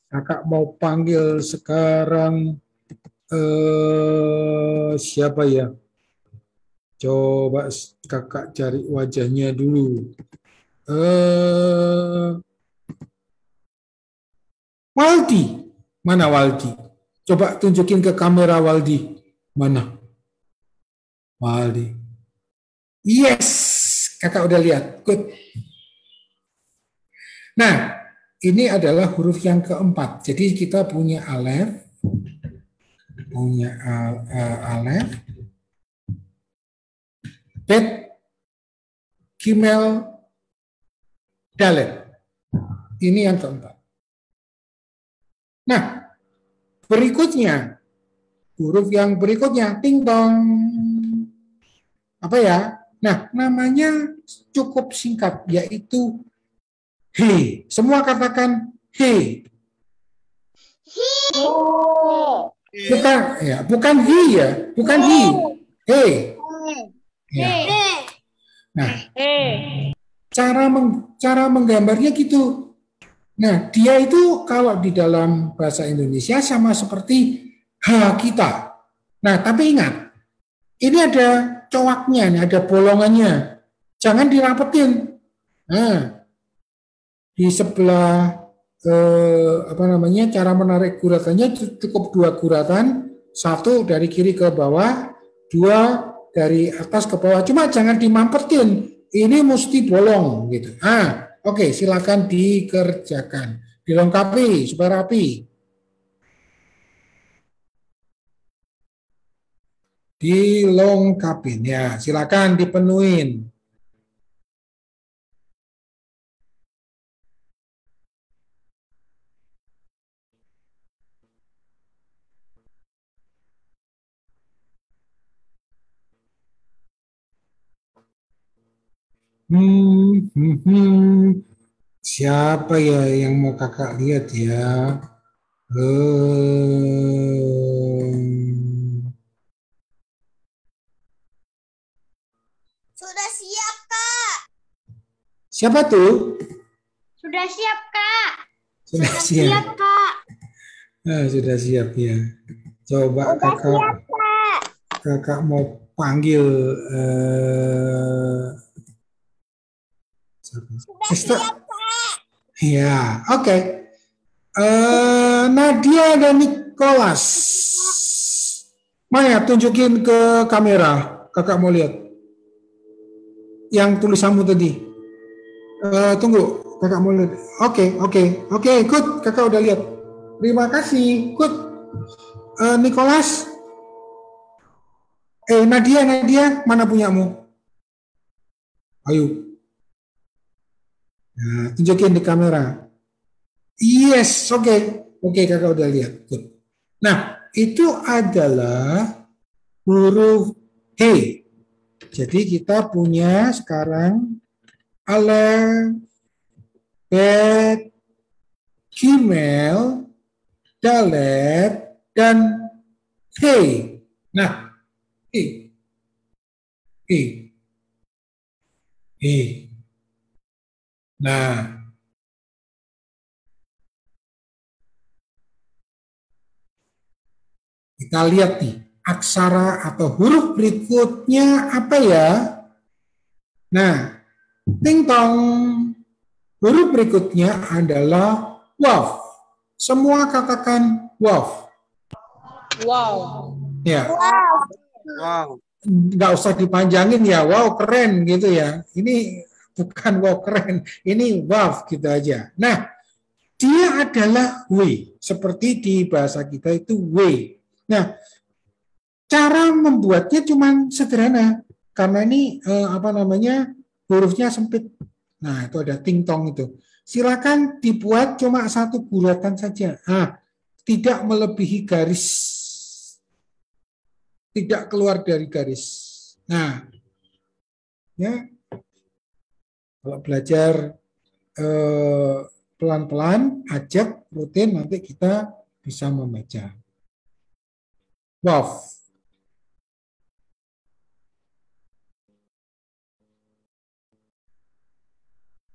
[SPEAKER 7] Kakak mau panggil sekarang siapa ya? Coba kakak cari wajahnya dulu. Waldi. Mana Waldi? Coba tunjukin ke kamera Waldi. Mana? Waldi. Yes, kakak udah lihat. Good. Nah, ini adalah huruf yang keempat. Jadi kita punya alef, punya alef, bet, gimel, dalet. Ini yang keempat. Nah, berikutnya, huruf yang berikutnya, ting tong. Apa ya? Nah, namanya cukup singkat, yaitu he. Semua katakan he. Bukan, ya, bukan he ya, bukan he. He. Ya. Nah, cara menggambarnya gitu. Nah, dia itu kalau di dalam bahasa Indonesia sama seperti H kita. Nah, tapi ingat, ini ada coaknya, nih, ada bolongannya. Jangan dirapetin. Nah, di sebelah cara menarik guratannya cukup 2 guratan, 1 dari kiri ke bawah, 2 dari atas ke bawah. Cuma jangan dimampetin. Ini mesti bolong gitu. Oke, silakan dikerjakan. Dilengkapi supaya rapi. Dilengkapin ya, silakan dipenuhin. Siapa ya yang mau kakak lihat ya?
[SPEAKER 4] Sudah siap, Kak.
[SPEAKER 7] Siapa tuh?
[SPEAKER 4] Sudah siap, Kak.
[SPEAKER 7] Sudah siap.
[SPEAKER 4] Kak.
[SPEAKER 7] Sudah siap ya. Coba
[SPEAKER 4] Sudah siap, Kak.
[SPEAKER 7] kakak mau panggil
[SPEAKER 4] Sudah siap, Kak.
[SPEAKER 7] ya, oke. Nadia dan Nicholas. Maya, tunjukin ke kamera. Kakak mau lihat. Yang tulisanmu tadi. Tunggu, kakak mau lihat. Oke, good. Kakak udah lihat. Terima kasih, good. Nicholas. Nadia, mana punyamu? Ayo. Nah, tunjukin di kamera. Yes, oke, kakak udah lihat. Good. Nah, itu adalah huruf H. Jadi kita punya sekarang alef, bet, gimel, dalet, dan he. Nah, he. Nah, kita lihat nih, aksara atau huruf berikutnya apa ya? Nah, Ting tong. Huruf berikutnya adalah waw. Semua katakan waw.
[SPEAKER 5] Wow.
[SPEAKER 7] Ya.
[SPEAKER 5] Wow.
[SPEAKER 7] Nggak usah dipanjangin ya. Wow keren gitu ya. Ini bukan wow keren. Ini wow gitu aja. Nah, dia adalah we. Seperti di bahasa kita itu we. Nah, cara membuatnya cuma sederhana. Karena ini hurufnya sempit. Nah, itu ada ting tong itu. Silakan dibuat cuma satu guratan saja. Tidak melebihi garis. Tidak keluar dari garis. Nah, ya. Kalau belajar pelan-pelan, ajak, rutin, nanti kita bisa membaca. Wow.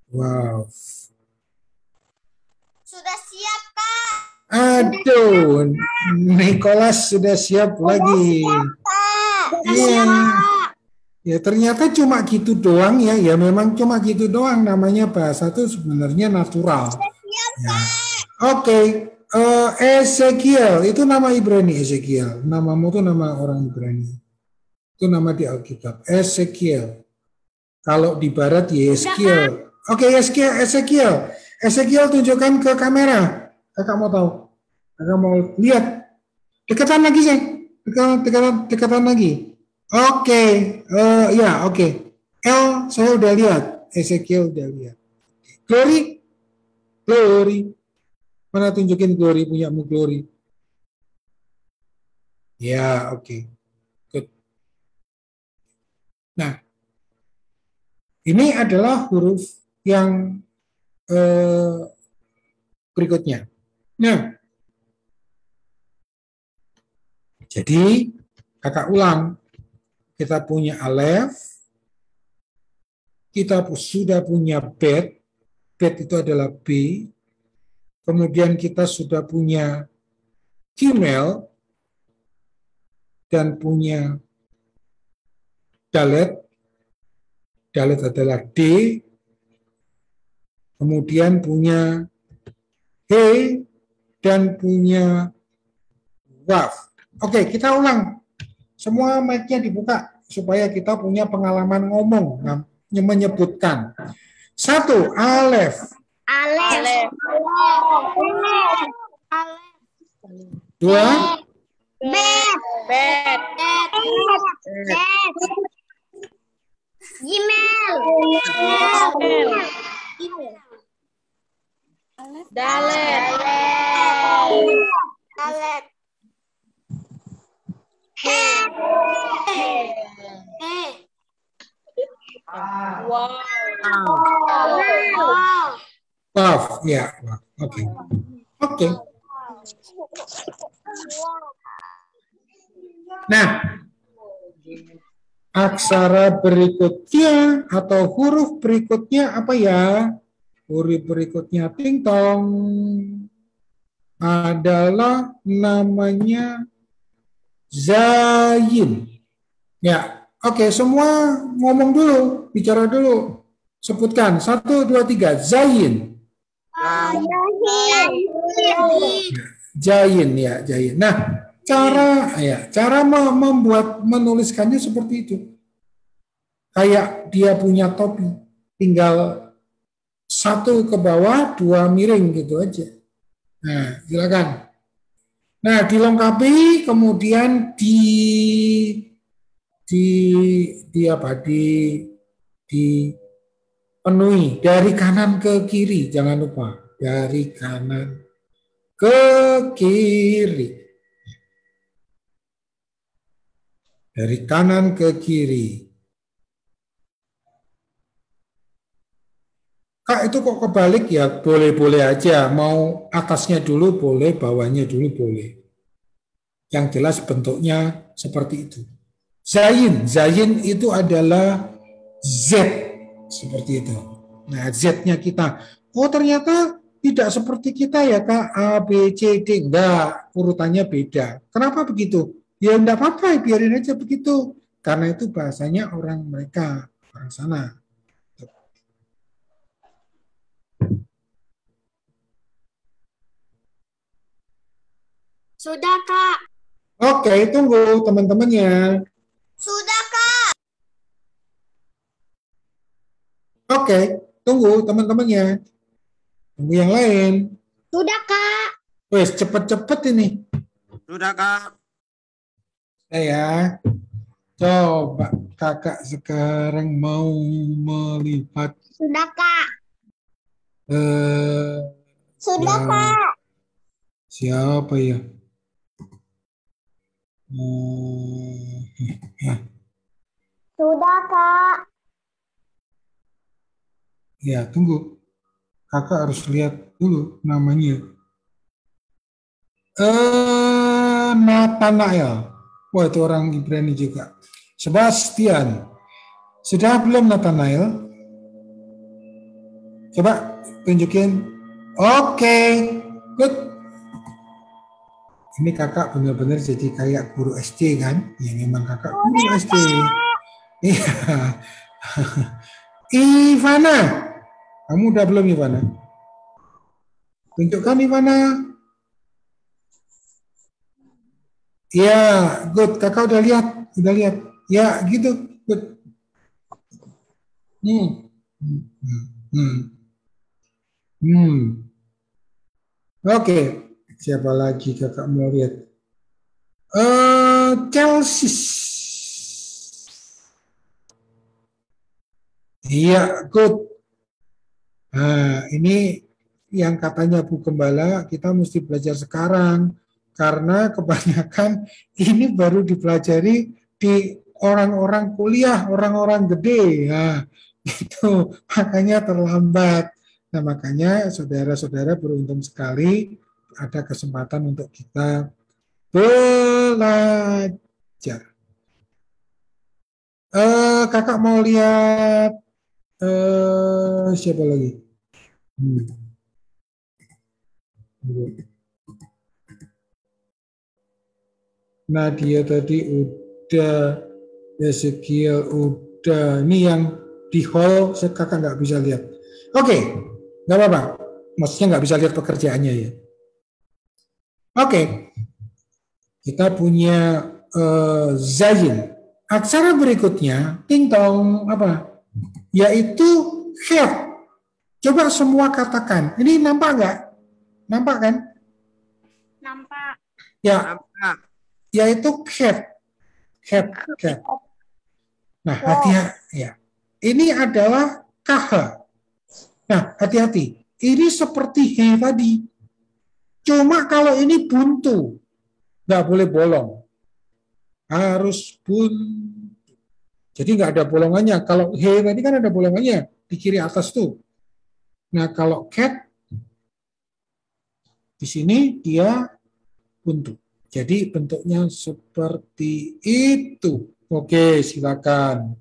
[SPEAKER 7] Wow.
[SPEAKER 4] Sudah siap, Kak.
[SPEAKER 7] Aduh, Nicholas sudah siap lagi. Iya. Ya ternyata cuma gitu doang ya. Ya memang cuma gitu doang. Namanya bahasa itu sebenarnya natural. Ya. Oke. Ezekiel itu nama Ibrani. Ezekiel. Namamu itu nama orang Ibrani. Itu nama di Alkitab. Ezekiel. Kalau di Barat Yeskiel. Oke, Ezekiel. Ezekiel tunjukkan ke kamera. Kakak mau tahu. Kakak mau lihat. Dekatan lagi sih. Dekatan lagi. Oke. Ya, oke. L saya udah lihat. Ezekiel udah lihat. Glory. Mana tunjukin Glory, punyamu Glory. Ya, oke. Good. Nah, ini adalah huruf yang berikutnya. Nah, jadi kakak ulang. Kita punya alef, kita sudah punya bet itu adalah B, kemudian kita sudah punya gimel, dan punya dalet adalah D, kemudian punya He, dan punya Waf. Oke, kita ulang. Semua mic-nya dibuka supaya kita punya pengalaman ngomong, menyebutkan. 1, alef. 2,
[SPEAKER 4] Bet. Gimel.
[SPEAKER 5] Dalet. Wow.
[SPEAKER 7] Waf, ya. Oke. Nah, aksara berikutnya atau huruf berikutnya apa ya? Huruf berikutnya ting tong adalah namanya zayin. Ya, oke, semua ngomong dulu, bicara dulu. Sebutkan 1, 2, 3, zayin. Jayin ya, jayin. Nah, cara menuliskannya seperti itu. Kayak dia punya topi, tinggal 1 ke bawah, 2 miring gitu aja. Nah, silakan. Nah, dilengkapi kemudian dipenuhi dari kanan ke kiri, jangan lupa dari kanan ke kiri. Dari kanan ke kiri. Kak, itu kok kebalik ya? Boleh-boleh aja. Mau atasnya dulu boleh, bawahnya dulu boleh. Yang jelas bentuknya seperti itu. Zayin itu adalah Z. Seperti itu. Nah, Z-nya kita. Oh, ternyata tidak seperti kita ya, Kak. A, B, C, D. Enggak, urutannya beda. Kenapa begitu? Ya enggak apa-apa, biarin aja begitu. Karena itu bahasanya orang mereka, orang sana.
[SPEAKER 4] Sudah, Kak.
[SPEAKER 7] Oke, tunggu teman-temannya.
[SPEAKER 4] Sudah, Kak.
[SPEAKER 7] Oke, tunggu teman-temannya. Tunggu yang lain.
[SPEAKER 4] Sudah, Kak.
[SPEAKER 7] Wes, cepet-cepet ini.
[SPEAKER 5] Sudah, Kak.
[SPEAKER 7] Ya, coba kakak sekarang mau melihat
[SPEAKER 4] Sudah, Kak.
[SPEAKER 7] eh
[SPEAKER 4] Sudah,
[SPEAKER 7] ya,
[SPEAKER 4] Kak.
[SPEAKER 7] siapa ya? Ya,
[SPEAKER 4] Sudah, Kak.
[SPEAKER 7] ya, tunggu. Kakak harus lihat dulu namanya. Nathanael. Wah, itu orang Ibrani juga. Sebastian. Sudah belum Nathanael? Coba tunjukin. Oke, good. Ini kakak benar-benar jadi kayak guru SD kan? Ya memang kakak guru SD. Iya. Ivana. Kamu udah belum Ivana? Tunjukkan Ivana. Ya, good. Kakak udah lihat. Udah lihat. Ya, gitu. Good. Oke. Siapa lagi kakak mau lihat? Chelsea. Iya, good. Nah, ini yang katanya Bu Gembala kita mesti belajar sekarang karena kebanyakan ini baru dipelajari di orang-orang kuliah, orang-orang gede. Nah, itu makanya terlambat. Nah, makanya saudara-saudara beruntung sekali ada kesempatan untuk kita belajar. Kakak mau lihat siapa lagi? Nadia tadi udah, Ezekiel udah. Ini yang di hall kakak nggak bisa lihat. Oke, nggak apa-apa. Maksudnya nggak bisa lihat pekerjaannya ya. Oke, kita punya Zayin. Aksara berikutnya, ting tong apa? Yaitu have. Coba semua katakan. Ini nampak nggak? Nampak kan?
[SPEAKER 4] Nampak.
[SPEAKER 7] Ya, yaitu have. Have. Nah, hati-hati ya. Ini adalah KH. Nah, hati-hati. Ini seperti he tadi. Cuma kalau ini buntu, nggak boleh bolong. Harus buntu. Jadi nggak ada bolongannya. Kalau he tadi kan ada bolongannya di kiri atas tuh. Nah, kalau cat di sini dia buntu. Jadi bentuknya seperti itu. Oke, silakan.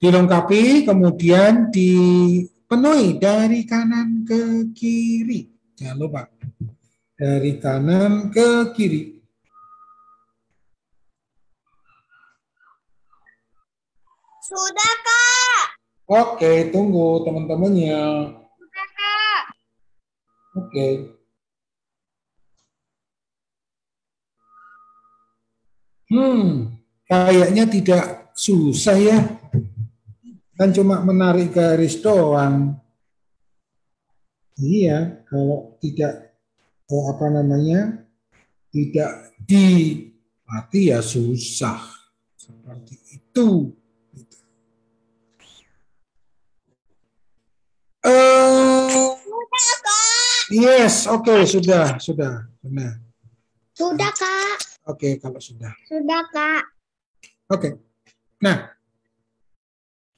[SPEAKER 7] Dilengkapi, kemudian dipenuhi dari kanan ke kiri. Jangan lupa. Dari kanan ke kiri.
[SPEAKER 4] Sudah, Kak.
[SPEAKER 7] Oke, tunggu teman-temannya.
[SPEAKER 4] Sudah, Kak.
[SPEAKER 7] Oke. Kayaknya tidak susah ya. Kan cuma menarik garis doang. Iya, kalau tidak apa namanya, tidak dilatih ya susah. Seperti itu.
[SPEAKER 4] Sudah, Kak.
[SPEAKER 7] Yes, oke, sudah. Benar.
[SPEAKER 4] Sudah, Kak.
[SPEAKER 7] Oke, kalau sudah.
[SPEAKER 4] Sudah, Kak.
[SPEAKER 7] Oke. Nah,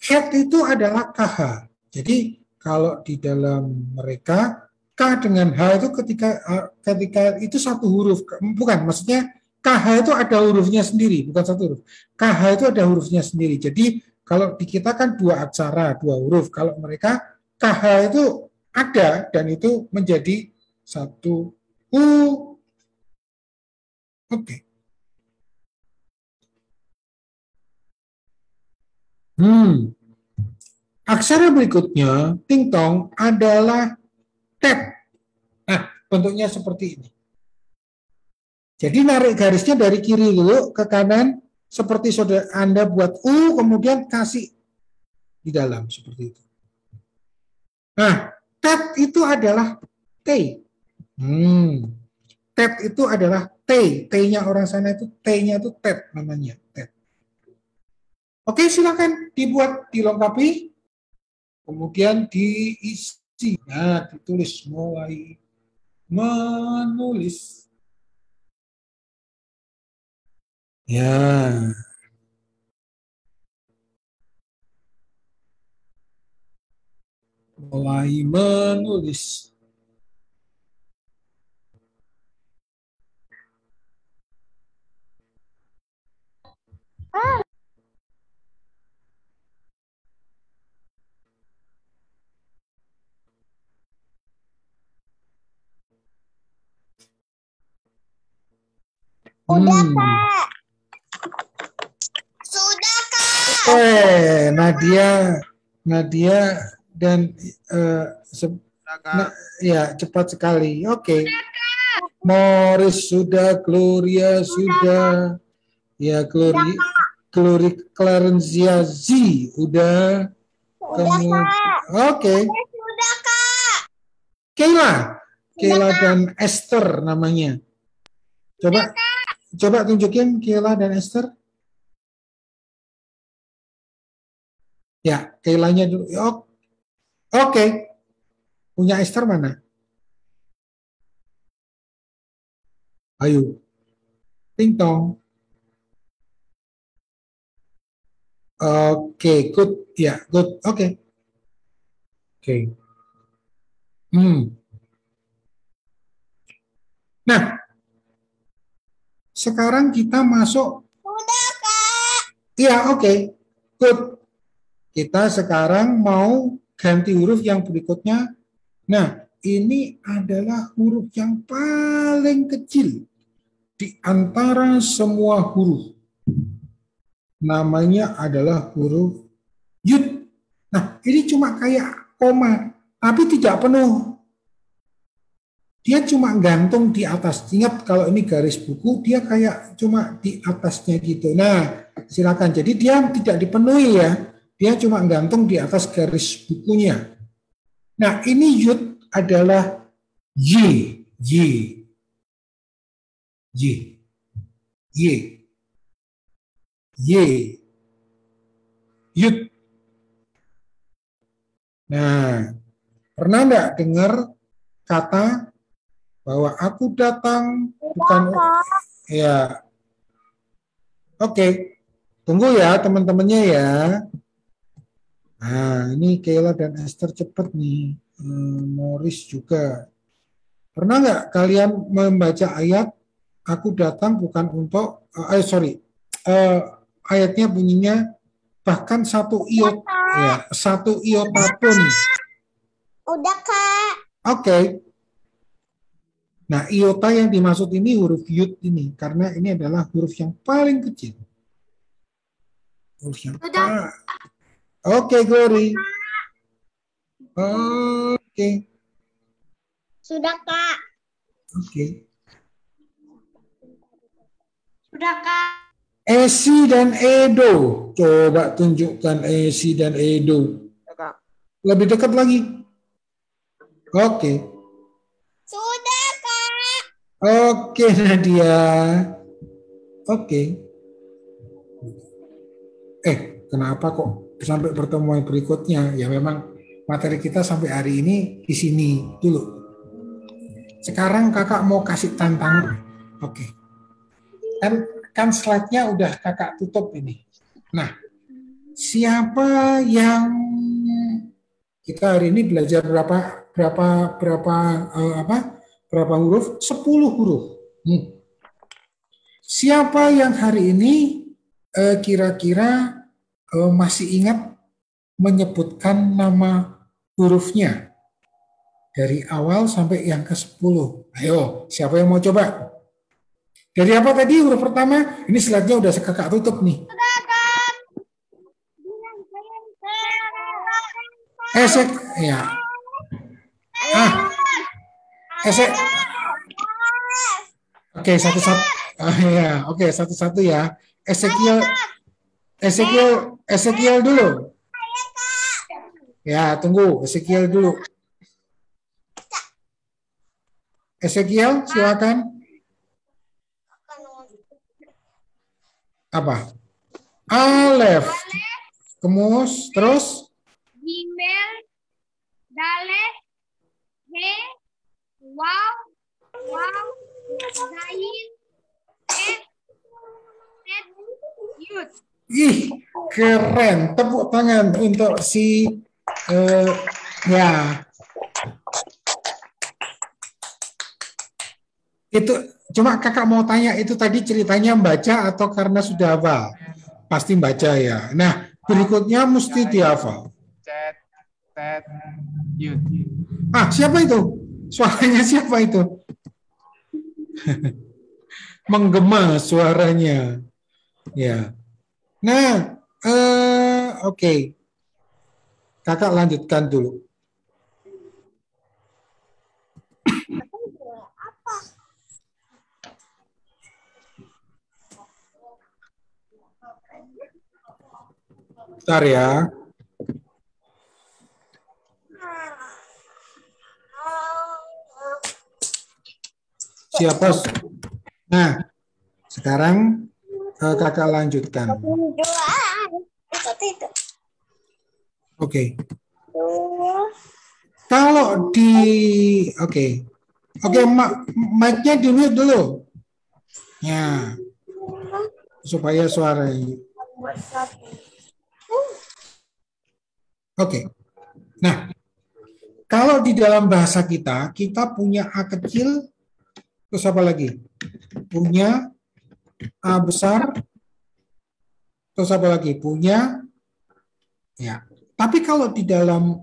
[SPEAKER 7] head itu adalah KH. Jadi kalau di dalam mereka K dengan H itu ketika itu satu huruf, bukan, maksudnya KH itu ada hurufnya sendiri, bukan satu huruf. KH itu ada hurufnya sendiri. Jadi kalau di kita kan dua aksara, dua huruf. Kalau mereka KH itu ada dan itu menjadi satu U. Oke. Aksara berikutnya, ting-tong, adalah tet. Nah, bentuknya seperti ini. Jadi narik garisnya dari kiri dulu ke kanan, seperti saudara Anda buat U, kemudian kasih di dalam, seperti itu. Nah, tet itu adalah T. Tet itu adalah T. T-nya orang sana itu, T-nya itu tet namanya. Tet. Oke, silakan dibuat, dilengkapi. Kemudian diisi. Nah, ditulis, mulai menulis. Ya. Mulai menulis.
[SPEAKER 4] Udah, Kak. Sudah, Kak.
[SPEAKER 7] Nadia dan ya cepat sekali. Oke. Morris sudah, Gloria sudah. Ya, Glory Clarencia Z udah. Oke.
[SPEAKER 4] Sudah, Kak.
[SPEAKER 7] Kayla dan Esther namanya. Coba tunjukin Kayla dan Esther. Ya, Kaylanya dulu. Oke. Punya Esther mana? Ayo. Ting-tong. Oke, good. Ya, good. Oke. Nah, sekarang kita masuk.
[SPEAKER 4] Sudah, Kak.
[SPEAKER 7] Iya, oke. Good. Kita sekarang mau ganti huruf yang berikutnya. Nah, ini adalah huruf yang paling kecil di antara semua huruf. Namanya adalah huruf yud. Nah, ini cuma kayak koma, tapi tidak penuh. Dia cuma gantung di atas. Ingat kalau ini garis buku, dia kayak cuma di atasnya gitu. Nah, silakan. Jadi dia tidak dipenuhi ya. Dia cuma gantung di atas garis bukunya. Nah, ini yud adalah Y. Yud. Nah, pernah enggak dengar kata bahwa aku datang bukan ya. Oke. Tunggu ya teman-temannya ya. Nah, ini Kayla dan Esther cepet nih. Morris juga. Pernah nggak kalian membaca ayat aku datang bukan untuk ayatnya bunyinya bahkan satu iota pun.
[SPEAKER 4] Udah, Kak.
[SPEAKER 7] Oke. Nah, iota yang dimaksud ini huruf yud ini karena ini adalah huruf yang paling kecil. Huruf yang Oke, Glory. Oke.
[SPEAKER 4] Sudah, Kak.
[SPEAKER 7] Oke.
[SPEAKER 4] Sudah, Kak.
[SPEAKER 7] Esi dan Edo. Coba tunjukkan Esi dan Edo. Lebih dekat lagi. Oke.
[SPEAKER 4] Sudah, Kak.
[SPEAKER 7] Oke, Nadia. Oke. Kenapa kok sampai pertemuan berikutnya? Ya memang materi kita sampai hari ini di sini dulu. Sekarang kakak mau kasih tantangan. Oke. Kan slide-nya udah kakak tutup ini. Nah, siapa yang kita hari ini belajar berapa huruf? 10 huruf. Siapa yang hari ini kira-kira masih ingat menyebutkan nama hurufnya dari awal sampai yang ke-10? Ayo, siapa yang mau coba? Dari apa tadi huruf pertama? Ini slide-nya udah kakak tutup nih. Esek, ya. Esek. Oke, satu-satu. Ya, oke, satu-satu ya. Ezekiel dulu. Ya, tunggu, Ezekiel dulu. Ezekiel, silakan. Apa? Alef. Kemus, terus?
[SPEAKER 4] Gimel, Daleh, He, Waw, Zain, Tet, Yud.
[SPEAKER 7] Ih, keren. Tepuk tangan untuk si ya. Itu cuma kakak mau tanya, itu tadi ceritanya membaca atau karena sudah hafal? Pasti baca ya. Nah, berikutnya mesti dihafal.
[SPEAKER 8] Tet, Yud.
[SPEAKER 7] Siapa itu? Suaranya siapa itu? Menggema suaranya. Ya. Nah, oke. Kakak lanjutkan dulu. Bentar ya. Siapa? Nah, sekarang kakak lanjutkan. Oke. Kalau di mic-nya dulu. Ya. Supaya suaranya. Oke. Nah, kalau di dalam bahasa kita punya A kecil, terus apa lagi? Punya A besar, terus apa lagi? Punya, ya. Tapi kalau di dalam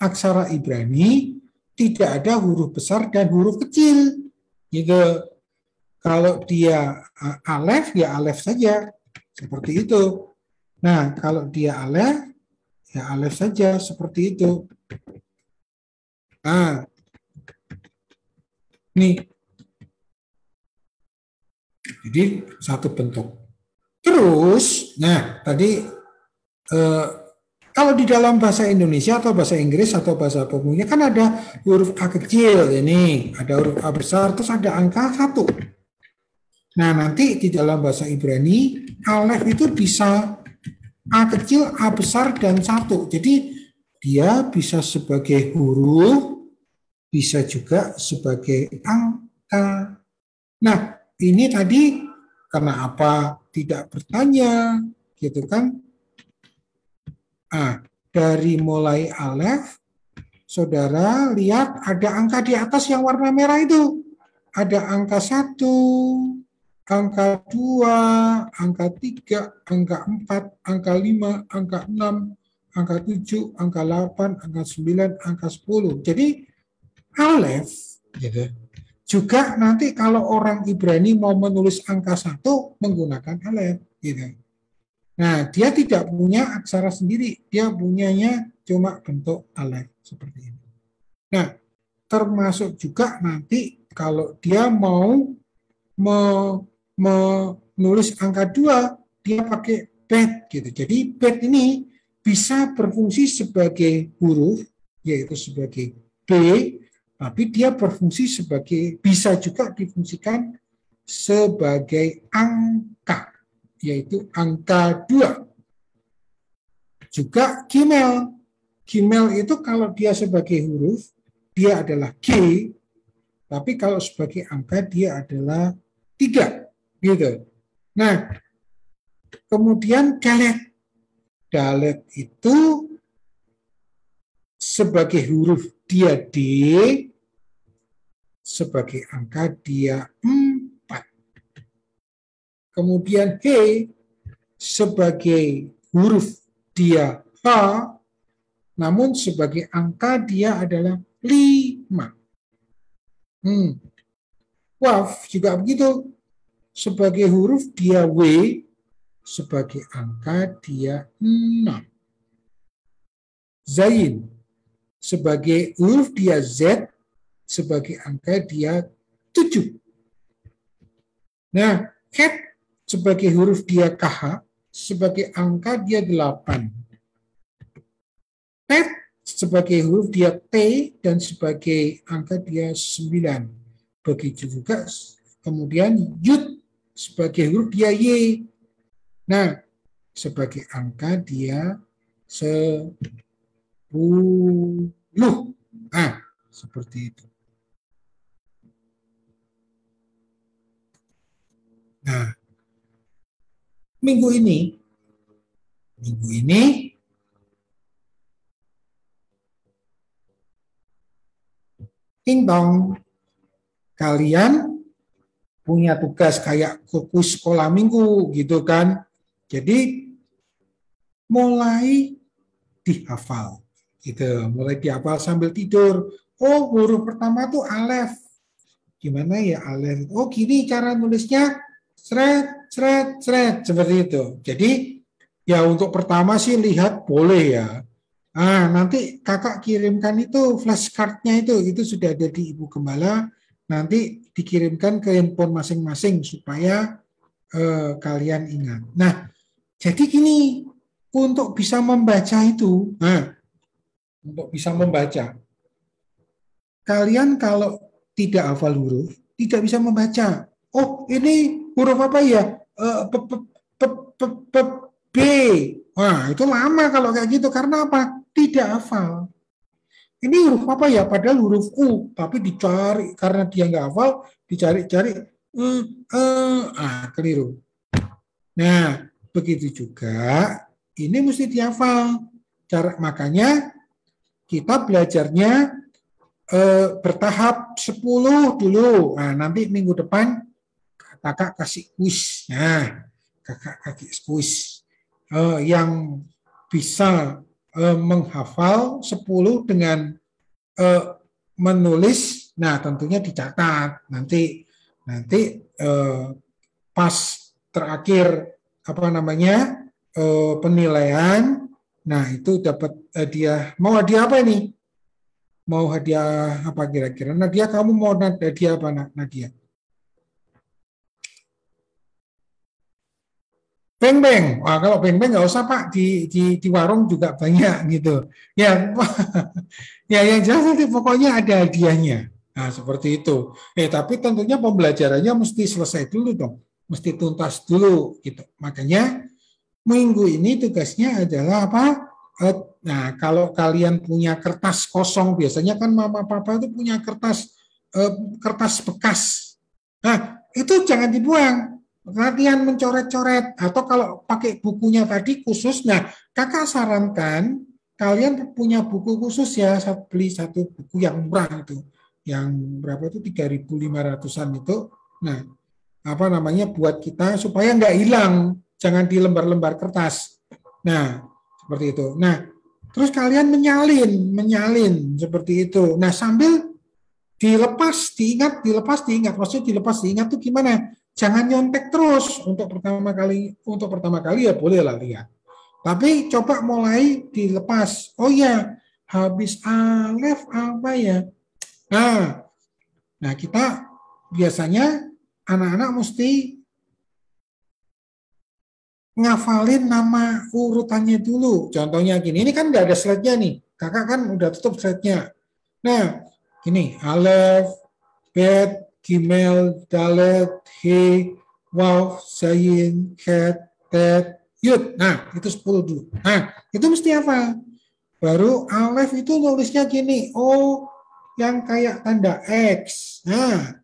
[SPEAKER 7] aksara Ibrani, tidak ada huruf besar dan huruf kecil. Gitu. Kalau dia alef, ya alef saja. Seperti itu. Nah, kalau dia alef, ya alef saja. Seperti itu. Nah, nih. Jadi, satu bentuk. Terus, nah, tadi kalau di dalam bahasa Indonesia atau bahasa Inggris atau bahasa umumnya kan ada huruf A kecil ini, ada huruf A besar, terus ada angka 1. Nah, nanti di dalam bahasa Ibrani, alef itu bisa A kecil, A besar, dan 1. Jadi dia bisa sebagai huruf, bisa juga sebagai angka. Nah, ini tadi karena apa tidak bertanya, gitu kan? Dari mulai alef, saudara lihat ada angka di atas yang warna merah itu. Ada angka 1, angka 2, angka 3, angka 4, angka 5, angka 6, angka 7, angka 8, angka 9, angka 10. Jadi alef, gitu. Juga nanti kalau orang Ibrani mau menulis angka 1 menggunakan alef, gitu. Nah, dia tidak punya aksara sendiri, dia punyanya cuma bentuk alef seperti ini. Nah, termasuk juga nanti kalau dia mau menulis angka 2, dia pakai bet gitu. Jadi bet ini bisa berfungsi sebagai huruf, yaitu sebagai B, tapi dia berfungsi sebagai, bisa juga difungsikan sebagai angka, yaitu angka 2. Juga gimel. Gimel itu kalau dia sebagai huruf, dia adalah G, tapi kalau sebagai angka dia adalah 3. Gitu. Nah, kemudian dalet. Dalet itu sebagai huruf dia D, sebagai angka dia 4. Kemudian He sebagai huruf dia H, namun sebagai angka dia adalah 5. Waf juga begitu. Sebagai huruf dia W, sebagai angka dia 6. Zain sebagai huruf dia Z, sebagai angka dia 7. Nah, cat sebagai huruf dia KH, sebagai angka dia 8. Pet sebagai huruf dia T dan sebagai angka dia 9. Begitu juga kemudian yud sebagai huruf dia Y. Nah, sebagai angka dia 10. Nah, seperti itu. Nah, minggu ini ting tong, kalian punya tugas kayak kuis sekolah minggu gitu kan. Jadi mulai dihafal gitu, mulai dihafal sambil tidur. Oh, huruf pertama tuh alef. Gimana ya alef? Oh, gini cara nulisnya. Sret, seperti itu. Jadi ya untuk pertama sih lihat boleh ya. Nah, nanti kakak kirimkan itu flashcardnya itu sudah ada di Ibu Gembala. Nanti dikirimkan ke handphone masing-masing supaya kalian ingat. Nah, jadi gini, untuk bisa membaca itu, untuk bisa membaca, kalian kalau tidak hafal huruf, tidak bisa membaca. Oh, ini huruf apa ya? B. Wah, itu lama kalau kayak gitu. Karena apa? Tidak hafal. Ini huruf apa ya? Padahal huruf U. Tapi dicari. Karena dia nggak hafal, dicari-cari. Keliru. Nah, begitu juga. Ini mesti dihafal. Makanya kita belajarnya bertahap 10 dulu. Nah, nanti minggu depan kakak kasih kuis. Nah, kakak kasih kuis yang bisa menghafal 10 dengan menulis. Nah, tentunya dicatat. Nanti pas terakhir penilaian. Nah, itu dapat hadiah. Mau hadiah apa ini? Mau hadiah apa kira-kira? Nadia, kamu mau hadiah apa, Nadia? Beng-beng. Wah, kalau beng-beng nggak usah Pak, di warung juga banyak gitu. Ya, ya yang jelas nanti pokoknya ada hadiahnya. Nah, seperti itu. Tapi tentunya pembelajarannya mesti selesai dulu dong. Mesti tuntas dulu gitu. Makanya minggu ini tugasnya adalah apa? Nah, kalau kalian punya kertas kosong, biasanya kan mama papa itu punya kertas bekas. Nah, itu jangan dibuang. Latihan mencoret-coret, atau kalau pakai bukunya tadi khusus. Nah, kakak sarankan kalian punya buku khusus ya, beli satu buku yang murah itu, yang berapa itu 3.500-an itu. Nah, buat kita supaya nggak hilang, jangan di lembar-lembar kertas. Nah, seperti itu. Nah, terus kalian menyalin seperti itu. Nah, sambil dilepas diingat. Maksudnya dilepas diingat tuh gimana? Jangan nyontek terus. Untuk pertama kali ya bolehlah lihat. Tapi coba mulai dilepas. Oh ya, habis alef apa ya? Nah, kita biasanya anak-anak mesti ngafalin nama urutannya dulu. Contohnya gini, ini kan nggak ada slide-nya nih. Kakak kan udah tutup slide-nya. Nah, gini, alef, bet, gimel, dalet, he, waw, zayin, het, tet, yud. Nah, itu 10 dulu. Nah, itu mesti hafal. Baru alef itu nulisnya gini. Oh, yang kayak tanda X. Nah,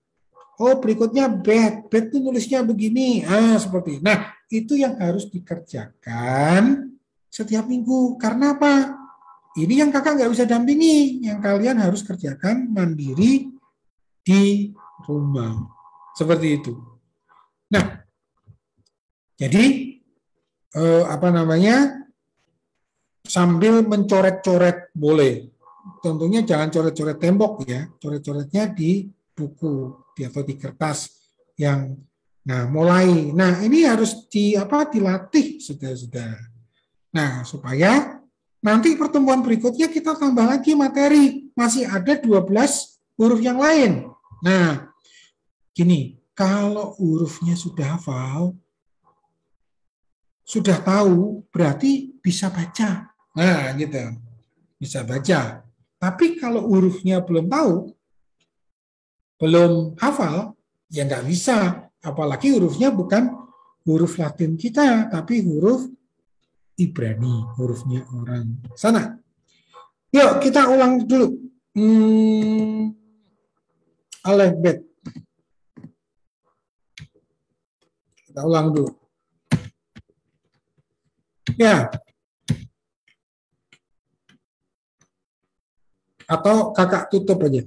[SPEAKER 7] oh berikutnya bet. Bet itu nulisnya begini. Seperti. Nah, itu yang harus dikerjakan setiap minggu. Karena apa? Ini yang kakak nggak bisa dampingi. Yang kalian harus kerjakan mandiri di rumah. Seperti itu. Nah, jadi sambil mencoret-coret boleh. Tentunya jangan coret-coret tembok ya. Coret-coretnya di buku atau di kertas yang mulai. Nah, ini harus dilatih sudah. Nah, supaya nanti pertemuan berikutnya kita tambah lagi materi. Masih ada 12 huruf yang lain. Nah, gini, kalau hurufnya sudah hafal, sudah tahu, berarti bisa baca. Nah, gitu. Bisa baca. Tapi kalau hurufnya belum tahu, belum hafal, ya nggak bisa. Apalagi hurufnya bukan huruf Latin kita, tapi huruf Ibrani, hurufnya orang sana. Yuk, kita ulang dulu. Alef, bet. Kita ulang dulu. Ya. Atau kakak tutup aja.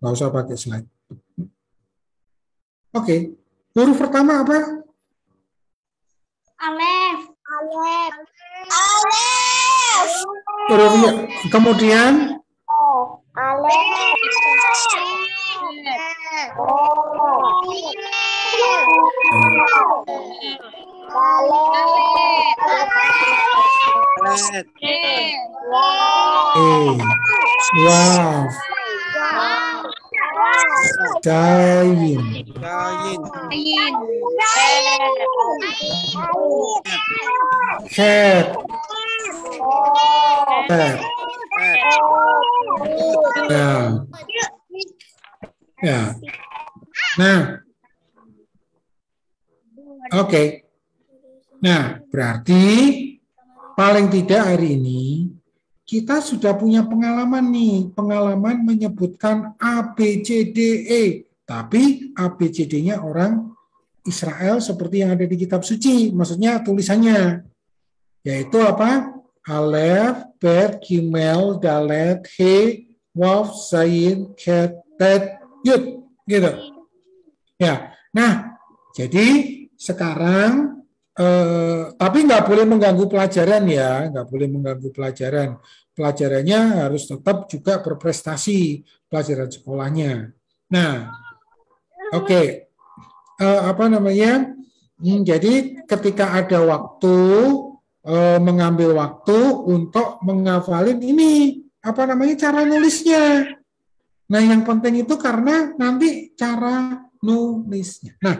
[SPEAKER 7] Nggak usah pakai slide. Oke. Huruf pertama apa?
[SPEAKER 4] Alef. Alef. Alef.
[SPEAKER 7] Huruf, kemudian
[SPEAKER 4] Alef.
[SPEAKER 7] Wow. Dayin. Cat. Ya. Ya. Nah. Oke. Nah, berarti paling tidak hari ini kita sudah punya pengalaman nih, pengalaman menyebutkan A, B, C, D, E. Tapi A, B, C, D-nya orang Israel seperti yang ada di kitab suci. Maksudnya tulisannya. Yaitu apa? Alef, Bet, Gimel, Dalet, He, Waf, Zayin, Ket, Tet, Yud. Gitu. Ya. Nah, jadi sekarang tapi nggak boleh mengganggu pelajaran ya, nggak boleh mengganggu pelajaran. Pelajarannya harus tetap juga berprestasi pelajaran sekolahnya. Nah, oke. Apa namanya? Jadi ketika ada waktu, mengambil waktu untuk menghafalin ini, apa namanya, cara nulisnya. Nah, yang penting itu karena nanti cara nulisnya. Nah,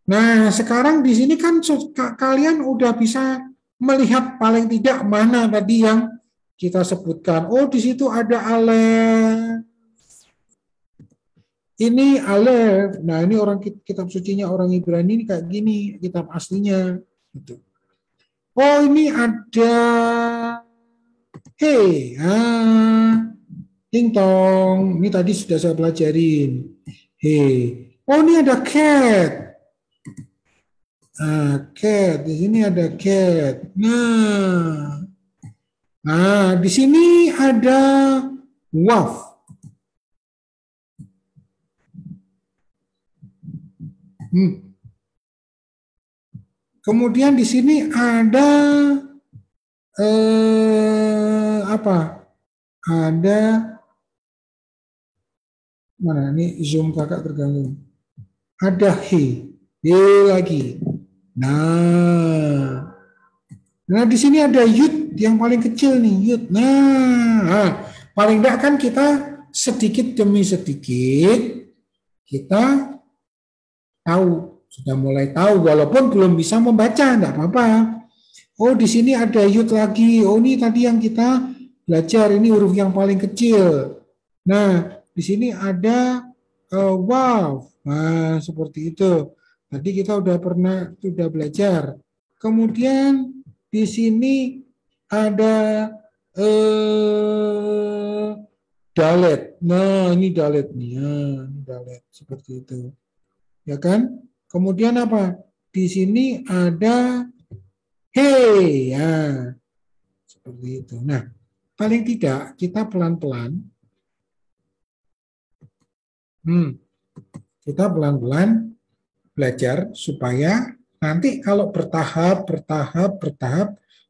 [SPEAKER 7] Nah, sekarang di sini kan kalian udah bisa melihat paling tidak mana tadi yang kita sebutkan. Oh, di situ ada alef. Ini alef. Nah, ini orang kitab sucinya orang Ibrani ini kayak gini, kitab aslinya. Gitu. Oh, ini ada hey, ding tong. Ini tadi sudah saya pelajarin. Hey. Oh, ini ada cat. Cat. Di sini ada cat. Nah, di sini ada waf. Kemudian di sini ada apa? Ada mana? Ini zoom kakak terganggu. Ada he lagi. Nah, di sini ada yud yang paling kecil nih yud. Nah, paling enggak kan kita sedikit demi sedikit kita tahu. Sudah mulai tahu walaupun belum bisa membaca, enggak apa-apa. Oh, di sini ada yud lagi. Oh, ini tadi yang kita belajar, ini huruf yang paling kecil. Nah, di sini ada waw. Nah, seperti itu. Tadi kita sudah belajar. Kemudian di sini ada dalet. Nah, ini dalet nih. Nah, ini dalet seperti itu. Ya kan? Kemudian apa? Di sini ada hey, ya. Seperti itu. Nah, paling tidak kita pelan-pelan. Kita pelan-pelan belajar supaya nanti kalau bertahap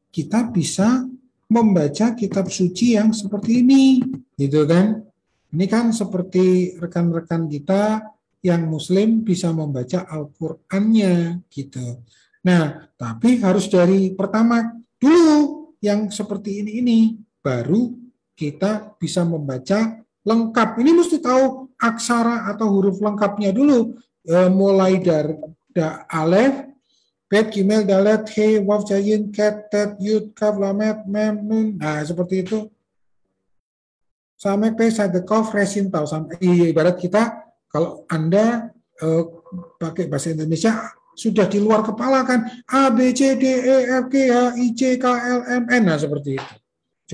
[SPEAKER 7] kita bisa membaca kitab suci yang seperti ini, gitu kan? Ini kan seperti rekan-rekan kita yang Muslim bisa membaca Al-Qur'annya, gitu. Nah, tapi harus dari pertama dulu yang seperti ini, baru kita bisa membaca lengkap. Ini mesti tahu aksara atau huruf lengkapnya dulu, mulai dari alef, bet, gimel, dalet, he, waf, jayin, ket, tet, yud, kaf, lamet, mem, nun. Nah, seperti itu. Sampai pe, sadekof, resin, tau. Ibarat kita, kalau Anda pakai bahasa Indonesia, sudah di luar kepala kan, A, B, C, D, E, F, G, H, I, J, K, L, M, N. Nah, seperti itu.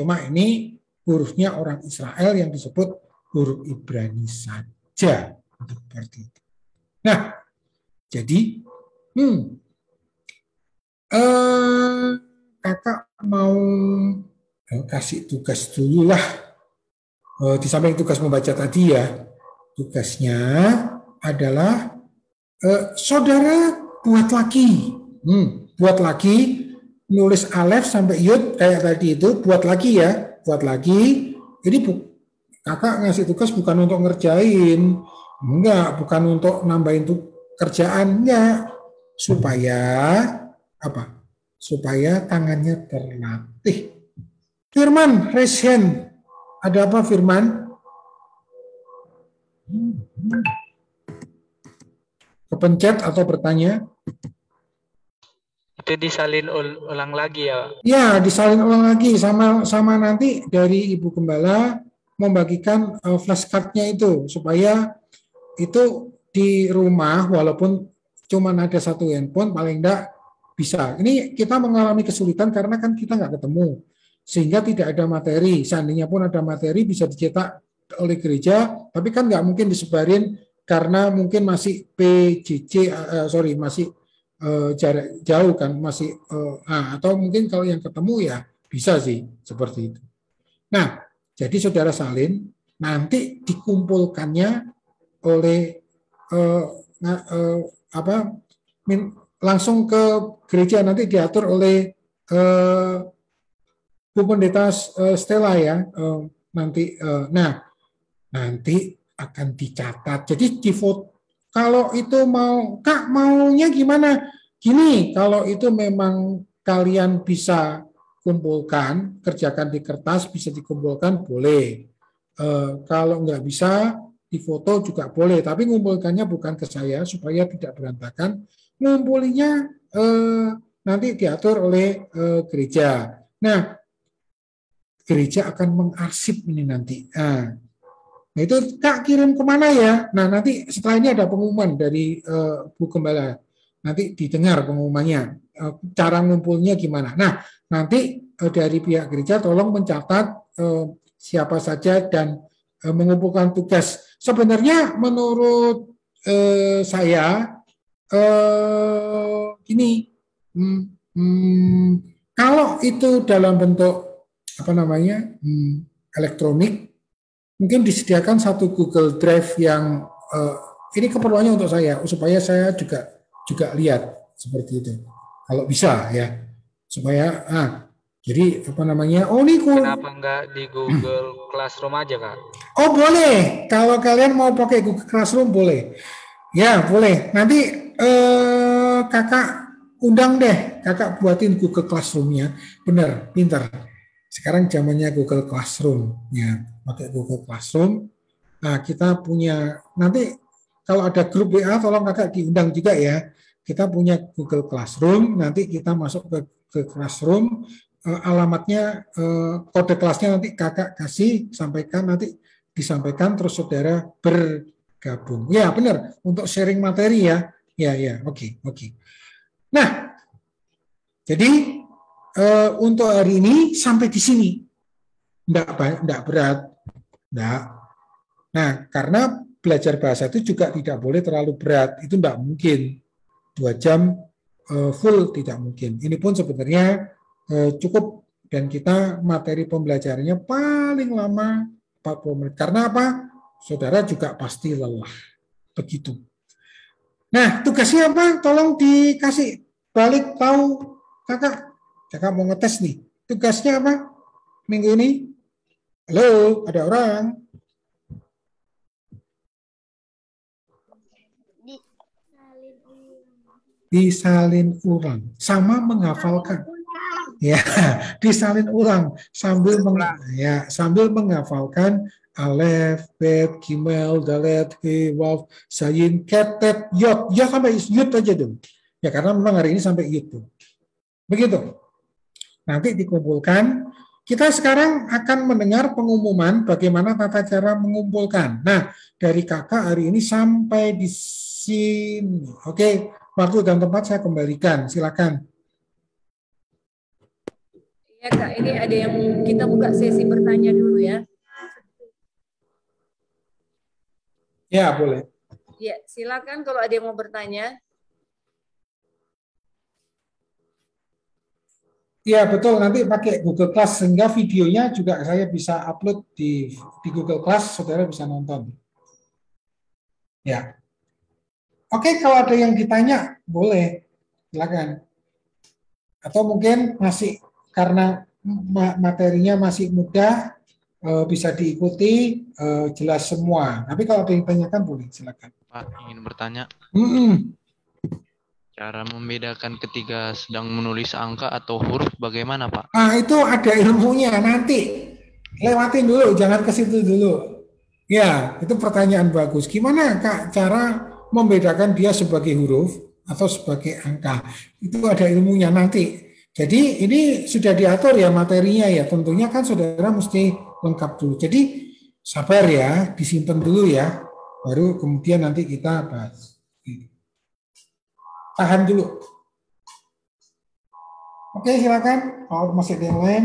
[SPEAKER 7] Cuma ini hurufnya orang Israel yang disebut huruf Ibrani saja. Seperti itu. Nah, jadi kakak mau kasih tugas dulu lah. Di samping tugas membaca tadi ya, tugasnya adalah saudara buat lagi. Buat lagi, nulis alef sampai yud kayak tadi itu, buat lagi ya, buat lagi. Ini kakak ngasih tugas bukan untuk ngerjain, enggak, bukan untuk nambahin kerjaan, enggak, supaya apa? Supaya tangannya terlatih. Firman, raise hand. Ada apa Firman? Kepencet atau bertanya?
[SPEAKER 9] Itu disalin ulang lagi ya?
[SPEAKER 7] Ya, disalin ulang lagi sama nanti dari Ibu Gembala membagikan flashcardnya itu supaya itu di rumah walaupun cuma ada satu handphone paling enggak bisa. Ini kita mengalami kesulitan karena kan kita nggak ketemu sehingga tidak ada materi. Seandainya pun ada materi bisa dicetak oleh gereja, tapi kan nggak mungkin disebarin karena mungkin masih PJJ, masih jarak jauh kan, masih atau mungkin kalau yang ketemu ya bisa sih seperti itu. Nah, jadi saudara salin nanti dikumpulkannya oleh langsung ke gereja, nanti diatur oleh Bu Pendeta Stella ya, nanti nanti akan dicatat. Jadi di foto, kalau itu mau Kak maunya gimana? Gini, kalau itu memang kalian bisa kumpulkan, kerjakan di kertas, bisa dikumpulkan boleh. Kalau nggak bisa di foto juga boleh, tapi ngumpulkannya bukan ke saya supaya tidak berantakan. Ngumpulinya nanti diatur oleh gereja. Nah, gereja akan mengarsip ini nanti. Nah, itu Kak kirim kemana ya? Nah, nanti setelah ini ada pengumuman dari Bu Gembala. Nanti didengar pengumumannya. Cara ngumpulnya gimana? Nah, nanti dari pihak gereja tolong mencatat siapa saja dan mengumpulkan tugas. Sebenarnya menurut saya ini kalau itu dalam bentuk elektronik, mungkin disediakan satu Google Drive yang ini keperluannya untuk saya supaya saya juga lihat seperti itu. Kalau bisa ya, supaya jadi ini
[SPEAKER 9] kenapa nggak di Google Classroom aja Kak?
[SPEAKER 7] Oh boleh, kalau kalian mau pakai Google Classroom boleh. Ya boleh. Nanti kakak undang deh, kakak buatin Google Classroom-nya. Bener, pintar. Sekarang zamannya Google Classroom, ya pakai Google Classroom. Nah kita punya nanti kalau ada grup WA, tolong kakak diundang juga ya. Kita punya Google Classroom, nanti kita masuk ke Classroom, alamatnya, kode kelasnya nanti kakak kasih, nanti disampaikan terus saudara bergabung. Ya benar, untuk sharing materi ya. Ya, oke. Nah, jadi untuk hari ini sampai di sini, enggak berat, enggak. Nah, karena belajar bahasa itu juga tidak boleh terlalu berat, itu enggak mungkin 2 jam full, tidak mungkin. Ini pun sebenarnya cukup dan kita materi pembelajarannya paling lama 40 menit. Karena apa? Saudara juga pasti lelah, begitu. Nah, tugasnya apa? Tolong dikasih balik tahu kakak. Kakak mau ngetes nih. Tugasnya apa? minggu ini? Halo, ada orang? Disalin ulang sama menghafalkan. Ya, disalin ulang sambil sambil menghafalkan alef, bet, gimel, dalet, he, waf, sayin, ket, tet, yot. Ya sampai yot aja dulu. Ya karena memang hari ini sampai yot tuh. Begitu. Nanti dikumpulkan. Kita sekarang akan mendengar pengumuman bagaimana tata cara mengumpulkan. Nah, dari kakak hari ini sampai di sini. Oke, waktu dan tempat saya kembalikan. Silakan.
[SPEAKER 6] Ya Kak, ini ada yang kita buka sesi bertanya dulu ya.
[SPEAKER 7] Ya, boleh.
[SPEAKER 6] Ya, silakan kalau ada yang mau bertanya.
[SPEAKER 7] Ya, betul. Nanti pakai Google Class sehingga videonya juga saya bisa upload di Google Class, saudara bisa nonton. Ya. Oke, kalau ada yang ditanya, boleh. Silakan. Atau mungkin masih karena materinya masih mudah, bisa diikuti, jelas semua. Tapi kalau ada yang ditanyakan, boleh. Silakan.
[SPEAKER 10] Pak, ingin bertanya.
[SPEAKER 7] Mm-mm.
[SPEAKER 10] Cara membedakan ketika sedang menulis angka atau huruf bagaimana, Pak?
[SPEAKER 7] Nah, itu ada ilmunya nanti. Lewatin dulu, jangan ke situ dulu. Ya, itu pertanyaan bagus. Gimana Kak cara membedakan dia sebagai huruf atau sebagai angka? Itu ada ilmunya nanti. Jadi ini sudah diatur ya materinya ya. Tentunya kan saudara mesti lengkap dulu. Jadi sabar ya, disimpan dulu ya. Baru kemudian nanti kita bahas. Tahan dulu. Oke, silakan. Kalau masih ada yang lain.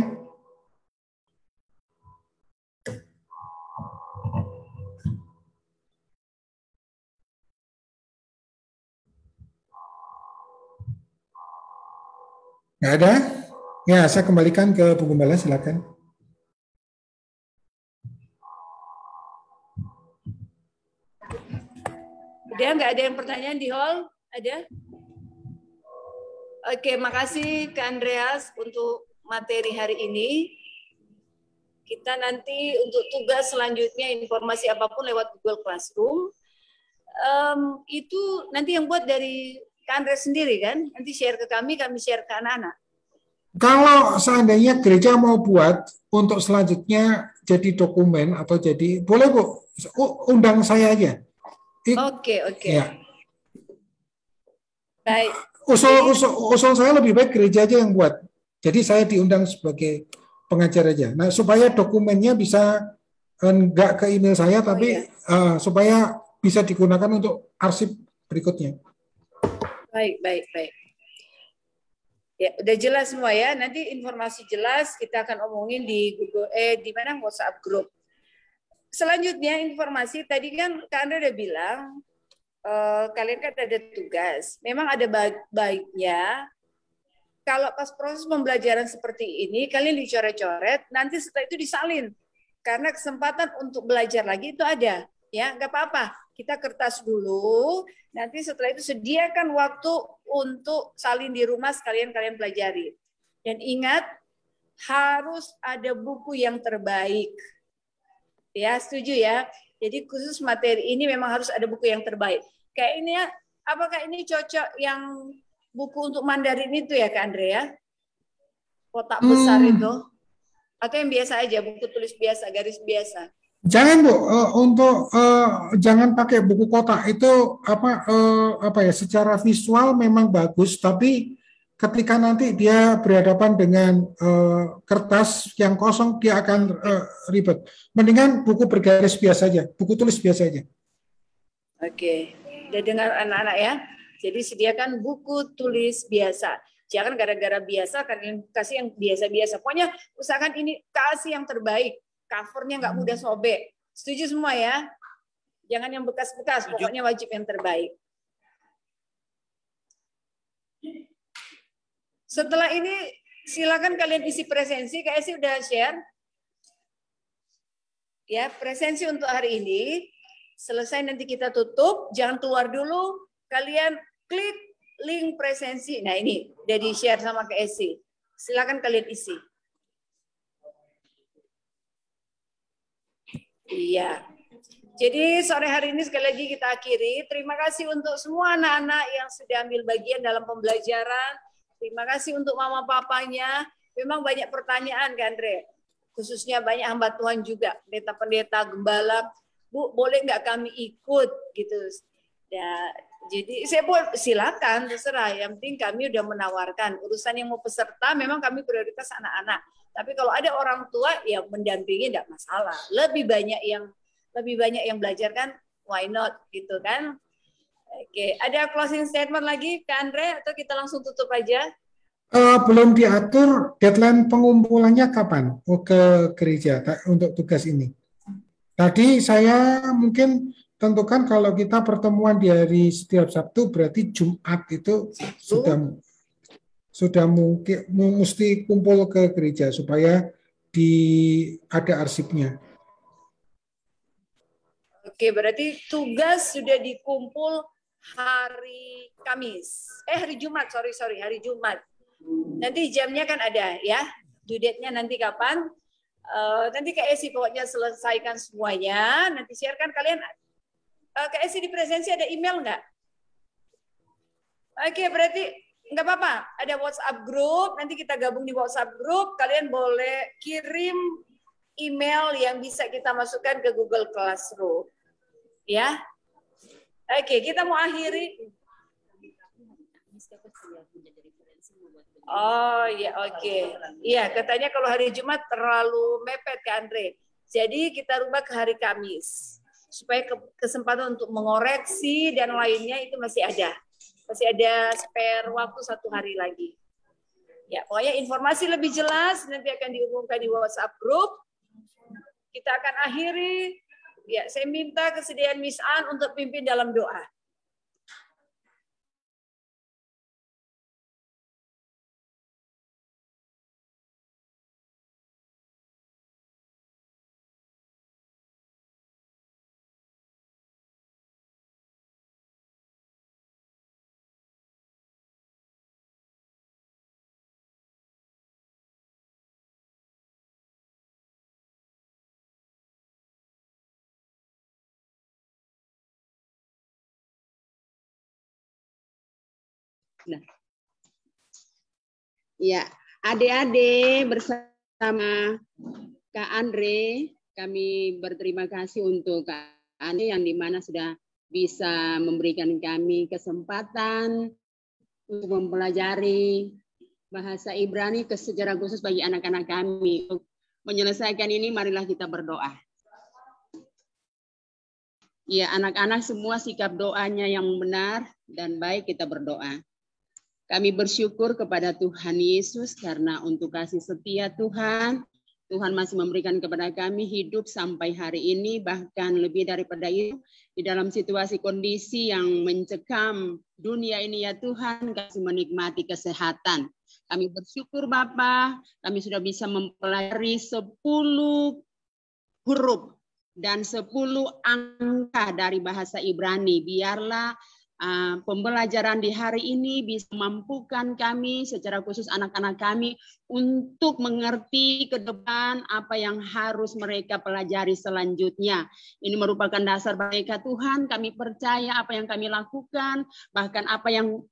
[SPEAKER 7] Nggak ada? Ya, saya kembalikan ke Bu Gembala, silakan.
[SPEAKER 6] Udah nggak ada yang pertanyaan di hall? Ada? Oke, makasih Kak Andreas untuk materi hari ini. Kita nanti untuk tugas selanjutnya informasi apapun lewat Google Classroom. Itu nanti yang buat dari Kak Andreas sendiri kan? Nanti share ke kami share ke anak-anak.
[SPEAKER 7] Kalau seandainya gereja mau buat untuk selanjutnya jadi dokumen atau jadi, boleh Bu, undang saya aja.
[SPEAKER 6] Oke.
[SPEAKER 7] Ya.
[SPEAKER 6] Baik.
[SPEAKER 7] Usul saya lebih baik gereja aja yang buat. Jadi saya diundang sebagai pengajar aja. Nah, supaya dokumennya bisa enggak ke email saya, tapi supaya bisa digunakan untuk arsip berikutnya.
[SPEAKER 6] Baik. Ya, udah jelas semua ya. Nanti informasi jelas kita akan omongin di Google di mana WhatsApp group. Selanjutnya informasi tadi kan Kak Andra udah bilang kalian kan ada tugas. Memang ada baiknya kalau pas proses pembelajaran seperti ini kalian dicoret-coret, nanti setelah itu disalin. Karena kesempatan untuk belajar lagi itu ada, ya nggak apa-apa. Kita kertas dulu, nanti setelah itu sediakan waktu untuk salin di rumah sekalian kalian pelajari. Dan ingat harus ada buku yang terbaik. Ya, setuju ya. Jadi khusus materi ini memang harus ada buku yang terbaik. Kayak ini ya, apakah ini cocok yang buku untuk Mandarin itu ya Kak Andrea? Kotak besar itu? Atau yang biasa aja, buku tulis biasa, garis biasa?
[SPEAKER 7] Jangan Bu, untuk jangan pakai buku kotak itu apa ya? Secara visual memang bagus, tapi ketika nanti dia berhadapan dengan kertas yang kosong, dia akan ribet. Mendingan buku bergaris biasa aja, buku tulis biasa aja.
[SPEAKER 6] Oke, udah dengar anak-anak ya. Jadi sediakan buku tulis biasa. Jangan gara-gara biasa kalian kasih yang biasa-biasa. Pokoknya usahakan ini kasih yang terbaik. Covernya nggak mudah sobek. Setuju semua ya? Jangan yang bekas-bekas. Pokoknya wajib yang terbaik. Setelah ini silakan kalian isi presensi. Kak Esi udah share. Ya, presensi untuk hari ini. Selesai nanti kita tutup. Jangan keluar dulu. Kalian klik link presensi. Nah ini udah di share sama Kak Esi. Silakan kalian isi. Iya. Jadi sore hari ini sekali lagi kita akhiri. Terima kasih untuk semua anak-anak yang sudah ambil bagian dalam pembelajaran. Terima kasih untuk mama papanya. Memang banyak pertanyaan kan, Andre? Khususnya banyak hamba Tuhan juga, pendeta-pendeta, gembala. Bu, boleh nggak kami ikut gitu? Ya, jadi saya silakan, terserah. Yang penting kami udah menawarkan. Urusan yang mau peserta, memang kami prioritas anak-anak. Tapi kalau ada orang tua, ya mendampingi tidak masalah. Lebih banyak yang belajar kan, why not gitu kan? Oke, ada closing statement lagi Kak Andre atau kita langsung tutup aja?
[SPEAKER 7] Belum diatur deadline pengumpulannya kapan ke gereja untuk tugas ini. Tadi saya mungkin tentukan kalau kita pertemuan di hari setiap Sabtu berarti Jumat itu sudah mungkin mesti kumpul ke gereja supaya ada arsipnya. Oke, berarti tugas sudah dikumpul hari Kamis. Hari Jumat, hari Jumat. Nanti jamnya kan ada ya, due date-nya nanti kapan? Nanti Kak Esi pokoknya selesaikan semuanya, nanti share kan kalian. Kak Esi di presensi ada email nggak? Oke, berarti nggak apa-apa, ada WhatsApp group, nanti kita gabung di WhatsApp group, kalian boleh kirim email yang bisa kita masukkan ke Google Classroom. Ya. Oke, kita mau akhiri. Oh ya, oke. Iya, katanya kalau hari Jumat terlalu mepet Kak Andre. Jadi kita rubah ke hari Kamis. Supaya kesempatan untuk mengoreksi dan lainnya itu masih ada. Masih ada spare waktu 1 hari lagi. Ya, pokoknya informasi lebih jelas nanti akan diumumkan di WhatsApp group. Kita akan akhiri. Ya, saya minta kesediaan Miss An untuk pimpin dalam doa.
[SPEAKER 11] Nah. Ya, adik-adik bersama Kak Andre, kami berterima kasih untuk Kak Andre yang dimana sudah bisa memberikan kami kesempatan untuk mempelajari bahasa Ibrani secara khusus bagi anak-anak kami. Untuk menyelesaikan ini, marilah kita berdoa. Ya, anak-anak semua sikap doanya yang benar dan baik, kita berdoa. Kami bersyukur kepada Tuhan Yesus karena untuk kasih setia Tuhan, Tuhan masih memberikan kepada kami hidup sampai hari ini, bahkan lebih daripada itu, di dalam situasi kondisi yang mencekam dunia ini ya Tuhan, kasih menikmati kesehatan. Kami bersyukur Bapa, kami sudah bisa mempelajari 10 huruf dan 10 angka dari bahasa Ibrani. Biarlah pembelajaran di hari ini bisa mampukan kami secara khusus anak-anak kami untuk mengerti ke depan apa yang harus mereka pelajari selanjutnya. Ini merupakan dasar mereka Tuhan, kami percaya apa yang kami lakukan, bahkan apa yang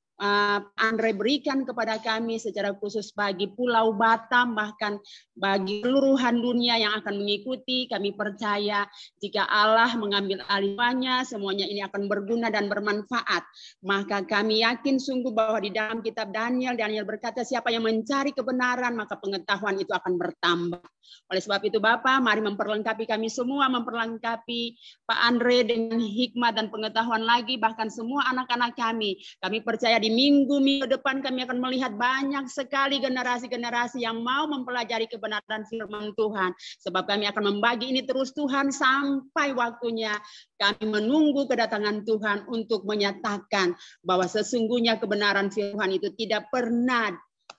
[SPEAKER 11] Andre berikan kepada kami secara khusus bagi Pulau Batam, bahkan bagi keseluruhan dunia yang akan mengikuti. Kami percaya jika Allah mengambil alihnya, semuanya ini akan berguna dan bermanfaat. Maka kami yakin sungguh bahwa di dalam kitab Daniel berkata siapa yang mencari kebenaran, maka pengetahuan itu akan bertambah. Oleh sebab itu Bapak, mari memperlengkapi kami semua, memperlengkapi Pak Andre dengan hikmat dan pengetahuan lagi, bahkan semua anak-anak kami. Kami percaya di minggu-minggu depan kami akan melihat banyak sekali generasi-generasi yang mau mempelajari kebenaran firman Tuhan. Sebab kami akan membagi ini terus Tuhan sampai waktunya kami menunggu kedatangan Tuhan untuk menyatakan bahwa sesungguhnya kebenaran firman itu tidak pernah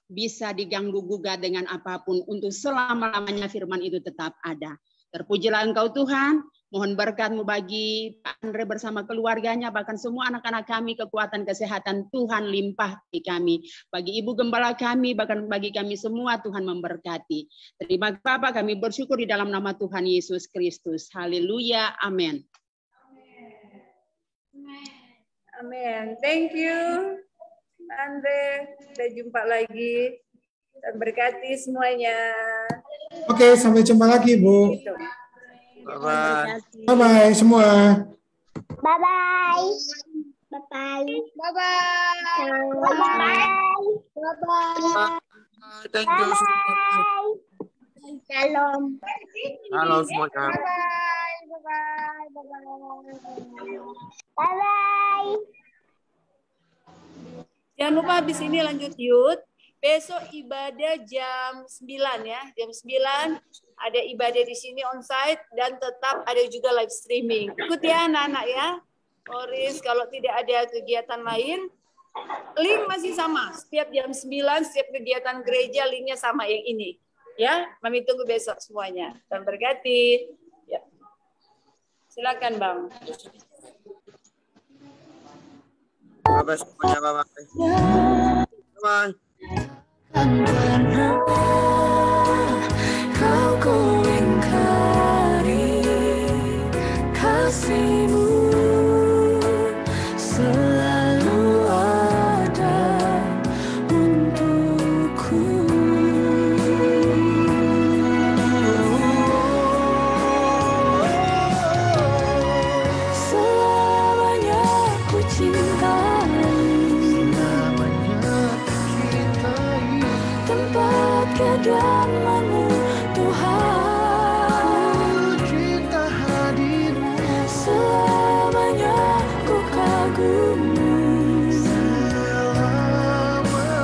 [SPEAKER 11] bisa diganggu gugat dengan apapun, untuk selama-lamanya firman itu tetap ada. Terpujilah Engkau Tuhan. Mohon berkat-Mu bagi Pak Andre bersama keluarganya, bahkan semua anak-anak kami, kekuatan kesehatan Tuhan limpah bagi kami. Bagi Ibu Gembala kami, bahkan bagi kami semua Tuhan memberkati. Terima kasih Bapak, kami bersyukur di dalam nama Tuhan Yesus Kristus. Haleluya, amin.
[SPEAKER 6] Amin. Thank you, Andre. Kita jumpa lagi. Dan berkati semuanya.
[SPEAKER 7] Oke, sampai jumpa lagi, Bu.
[SPEAKER 6] Gitu.
[SPEAKER 5] Bye-bye.
[SPEAKER 7] Bye-bye semua.
[SPEAKER 4] Bye-bye. Bye-bye. Bye-bye. Bye-bye. Bye-bye.
[SPEAKER 5] Thank you.
[SPEAKER 4] Shalom.
[SPEAKER 5] Halo semuanya.
[SPEAKER 4] Bye-bye. Bye-bye. Bye-bye. Bye-bye.
[SPEAKER 6] Jangan lupa habis ini lanjut Yud. Besok ibadah jam 9 ya. Jam 9 ada ibadah di sini onsite dan tetap ada juga live streaming. Ikut ya anak-anak ya. Boris, kalau tidak ada kegiatan lain, link masih sama. Setiap jam 9, setiap kegiatan gereja linknya sama yang ini. Ya, kami tunggu besok semuanya. Dan berkati. Ya. Silakan Bang.
[SPEAKER 5] Bye-bye semuanya. Bye-bye. Bye-bye.
[SPEAKER 1] Kau ku ingkari kasih-Mu selalu ada untukku. Selamanya ku cintai, tempat kediaman-Mu Tuhan. Cinta hadir-Mu selamanya ku kagumi. Selamanya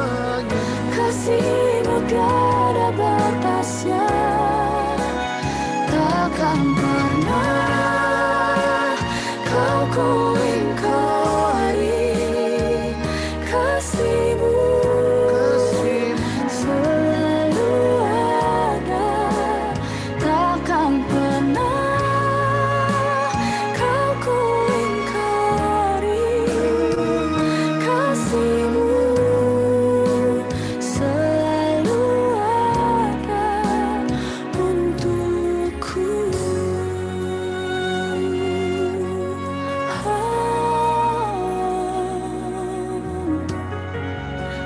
[SPEAKER 1] kasih-Mu tiada batasnya, takkan pernah kau ku ingkari kasih-Mu. Selalu ada, takkan pernah kau ku ingkari kasih-Mu. Selalu ada untukku.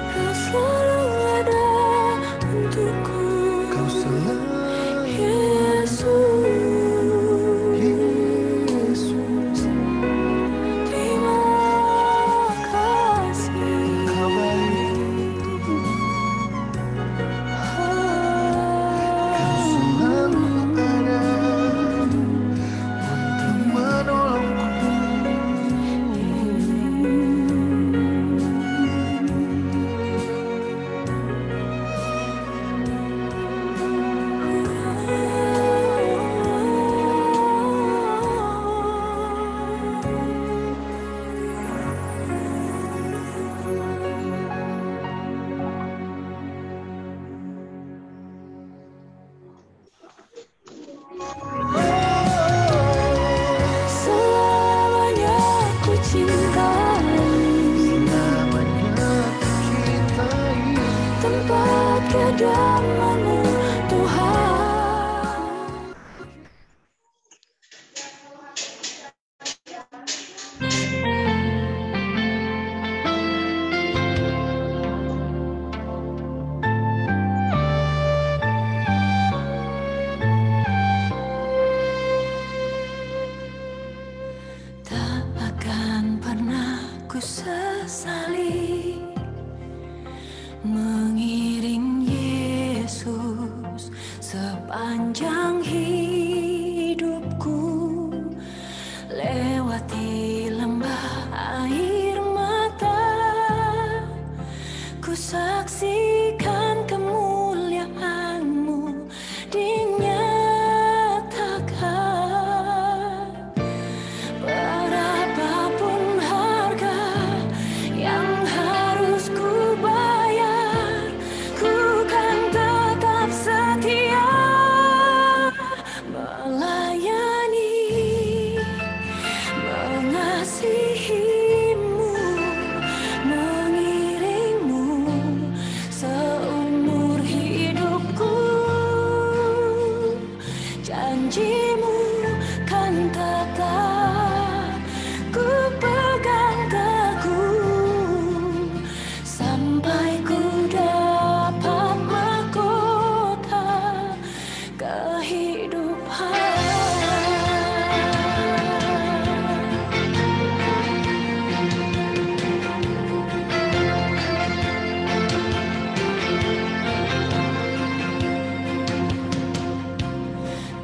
[SPEAKER 1] Kau selalu ada untukku. Kau selalu Yesus. Terima kasih. Kau baik Kau selalu ada untuk menolongku. Selamanya ku cintai, tempat kediaman-Mu Tuhan. Tak akan pernah ku sesali mengiring Yesus sepanjang hidupku, lewati lembah air mata, ku saksikan kemuliaan-Mu dinyatakan. Berapapun harga yang harus ku bayar, ku kan tetap setia. janjimu kan tetap ku pegang teguh sampai ku dapat mahkota kehidupan.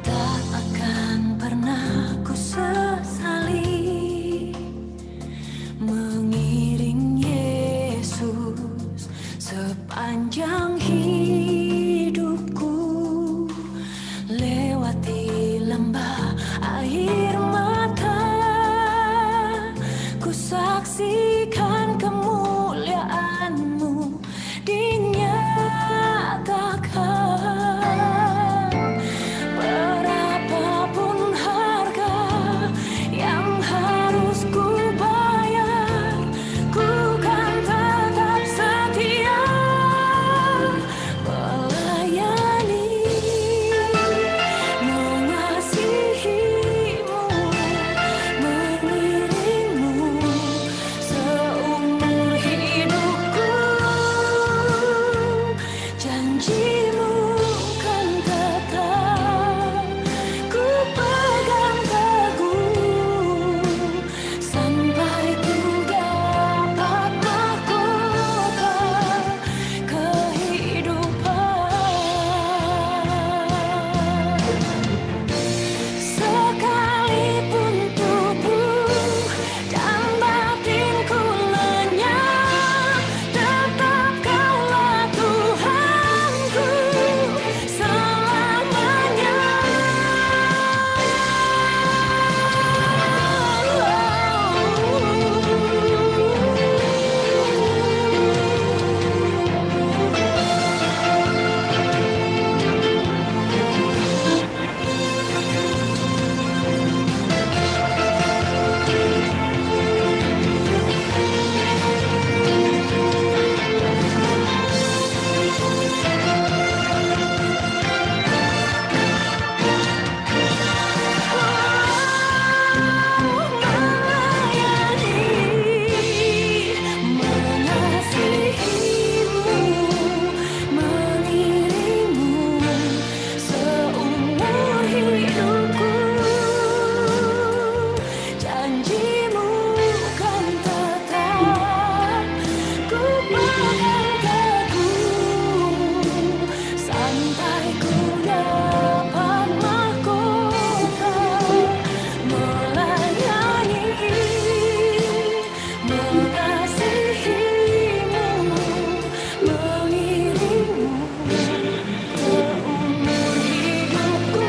[SPEAKER 1] Tak akan pernah ku sesali mengiring Yesus sepanjang hidupku, lewati lembah air mata, ku saksikan kemuliaan-Mu dinyatakan. Berapapun harga yang harus ku bayar, ku kan tetap setia melayani, mengasihi-Mu, mengiring-Mu seumur hidupku. Janji-Mu kan tetap ku pegang teguh sampai ku dapat mahkota kehidupan. Sekalipun tubuh dan batinku lenyap, tetap Kaulah Tuhanku selamanya. Mengasihi-Mu, mengiring-Mu seumur hidupku. Janji-Mu kan tetap ku pegang teguh sampai ku dapat mahkota melayani, mengasihi-Mu, mengiring-Mu seumur hidupku.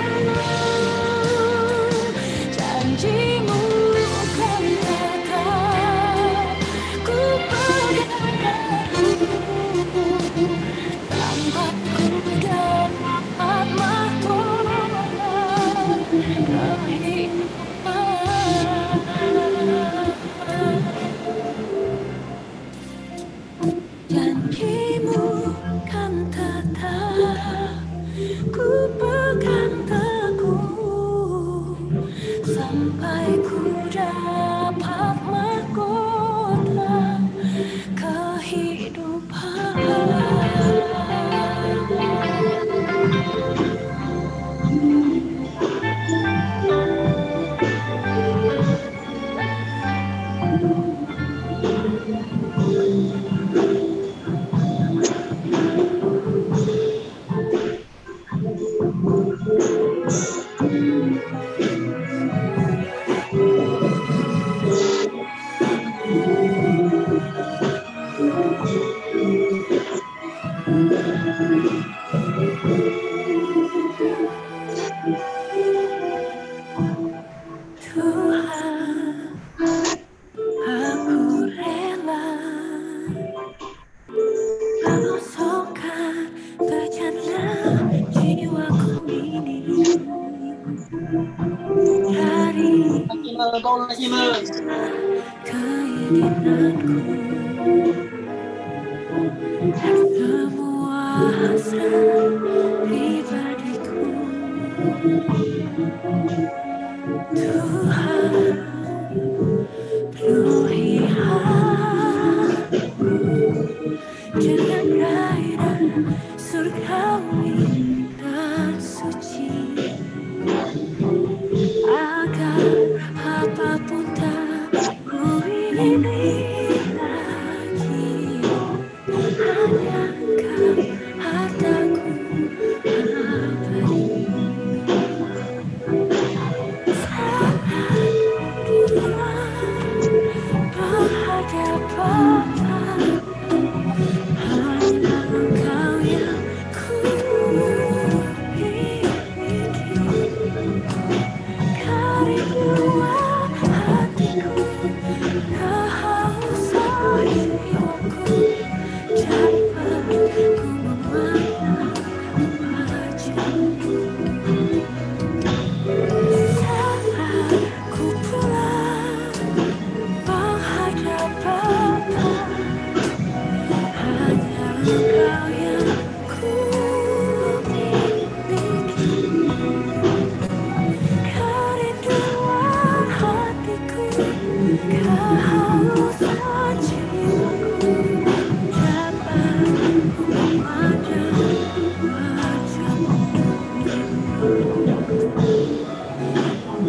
[SPEAKER 1] Janji-Mu kan tetap ku pegang teguh sampai ku dapat mahkota kehidupan. Janji-Mu kan tetap ku pegang teguh sampai ku dapat mahkota kehidupan. Tuhan, aku rela Rasakan bejatlah jiwaku ini dari keinginanku dan semua hasrat pribadiku. penuhi hatiku dengan gairah surgawi dan suci, agar apapun tak ku ingini lagi, hanya Kau hartaku abadi. Saat menghadap Bapa, hanya Engkau yang ku miliki. Kerinduan hatiku, kehausan jiwaku, dapat ku memandang wajah-Mu. Saat ku pulang menghadap Bapa, hanya Engkau yang ku miliki. Kerinduan hatiku, kehausan jiwaku, dapat ku memandang wajah-Mu.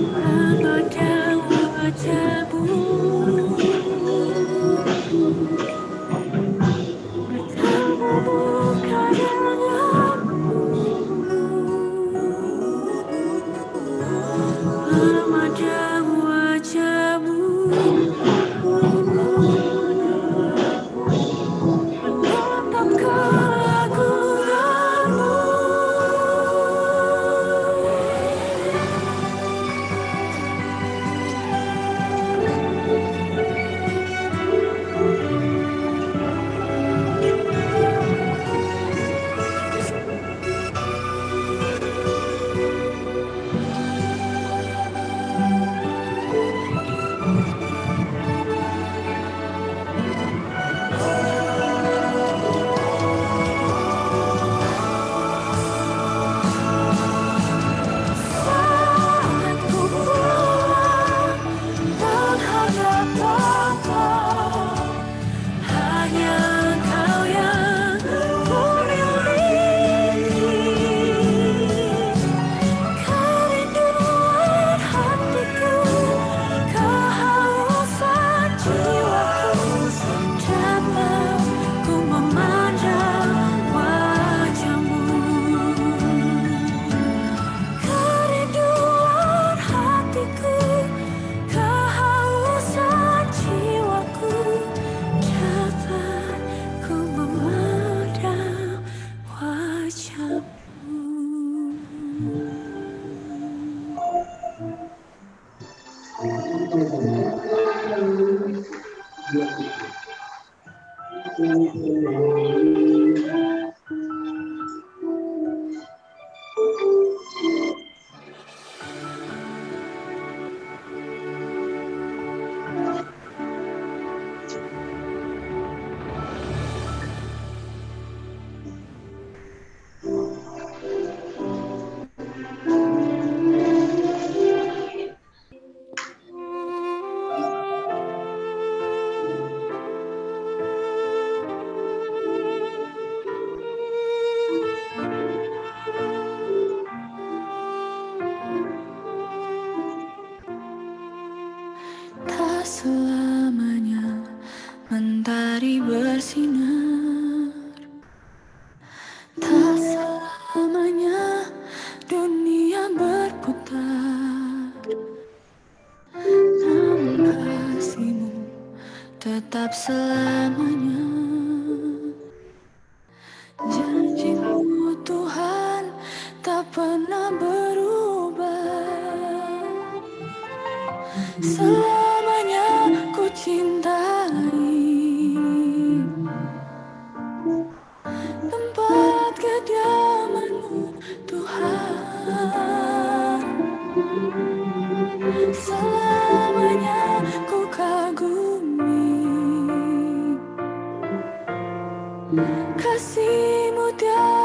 [SPEAKER 1] Memandang wajah-Mu, bertemu denganmu. Memandang wajah-Mu, menatap keagungan-Mu. Saat ku pulang menghadap Bapa, hanya Engkau yang ku miliki. Kerinduan hatiku, kehausan jiwaku, dapat ku memandang wajah-Mu. Kerinduan hatiku, kehausan jiwaku, dapat ku memandang wajah-Mu. Tak selamanya mentari bersinar, tak selamanya dunia berputar. Namun kasih-Mu tetap selamanya. Janji-Mu Tuhan tak pernah berubah. Selamanya ku cintai tempat kediaman-Mu, Tuhan. Selamanya ku kagumi kasih-Mu tiada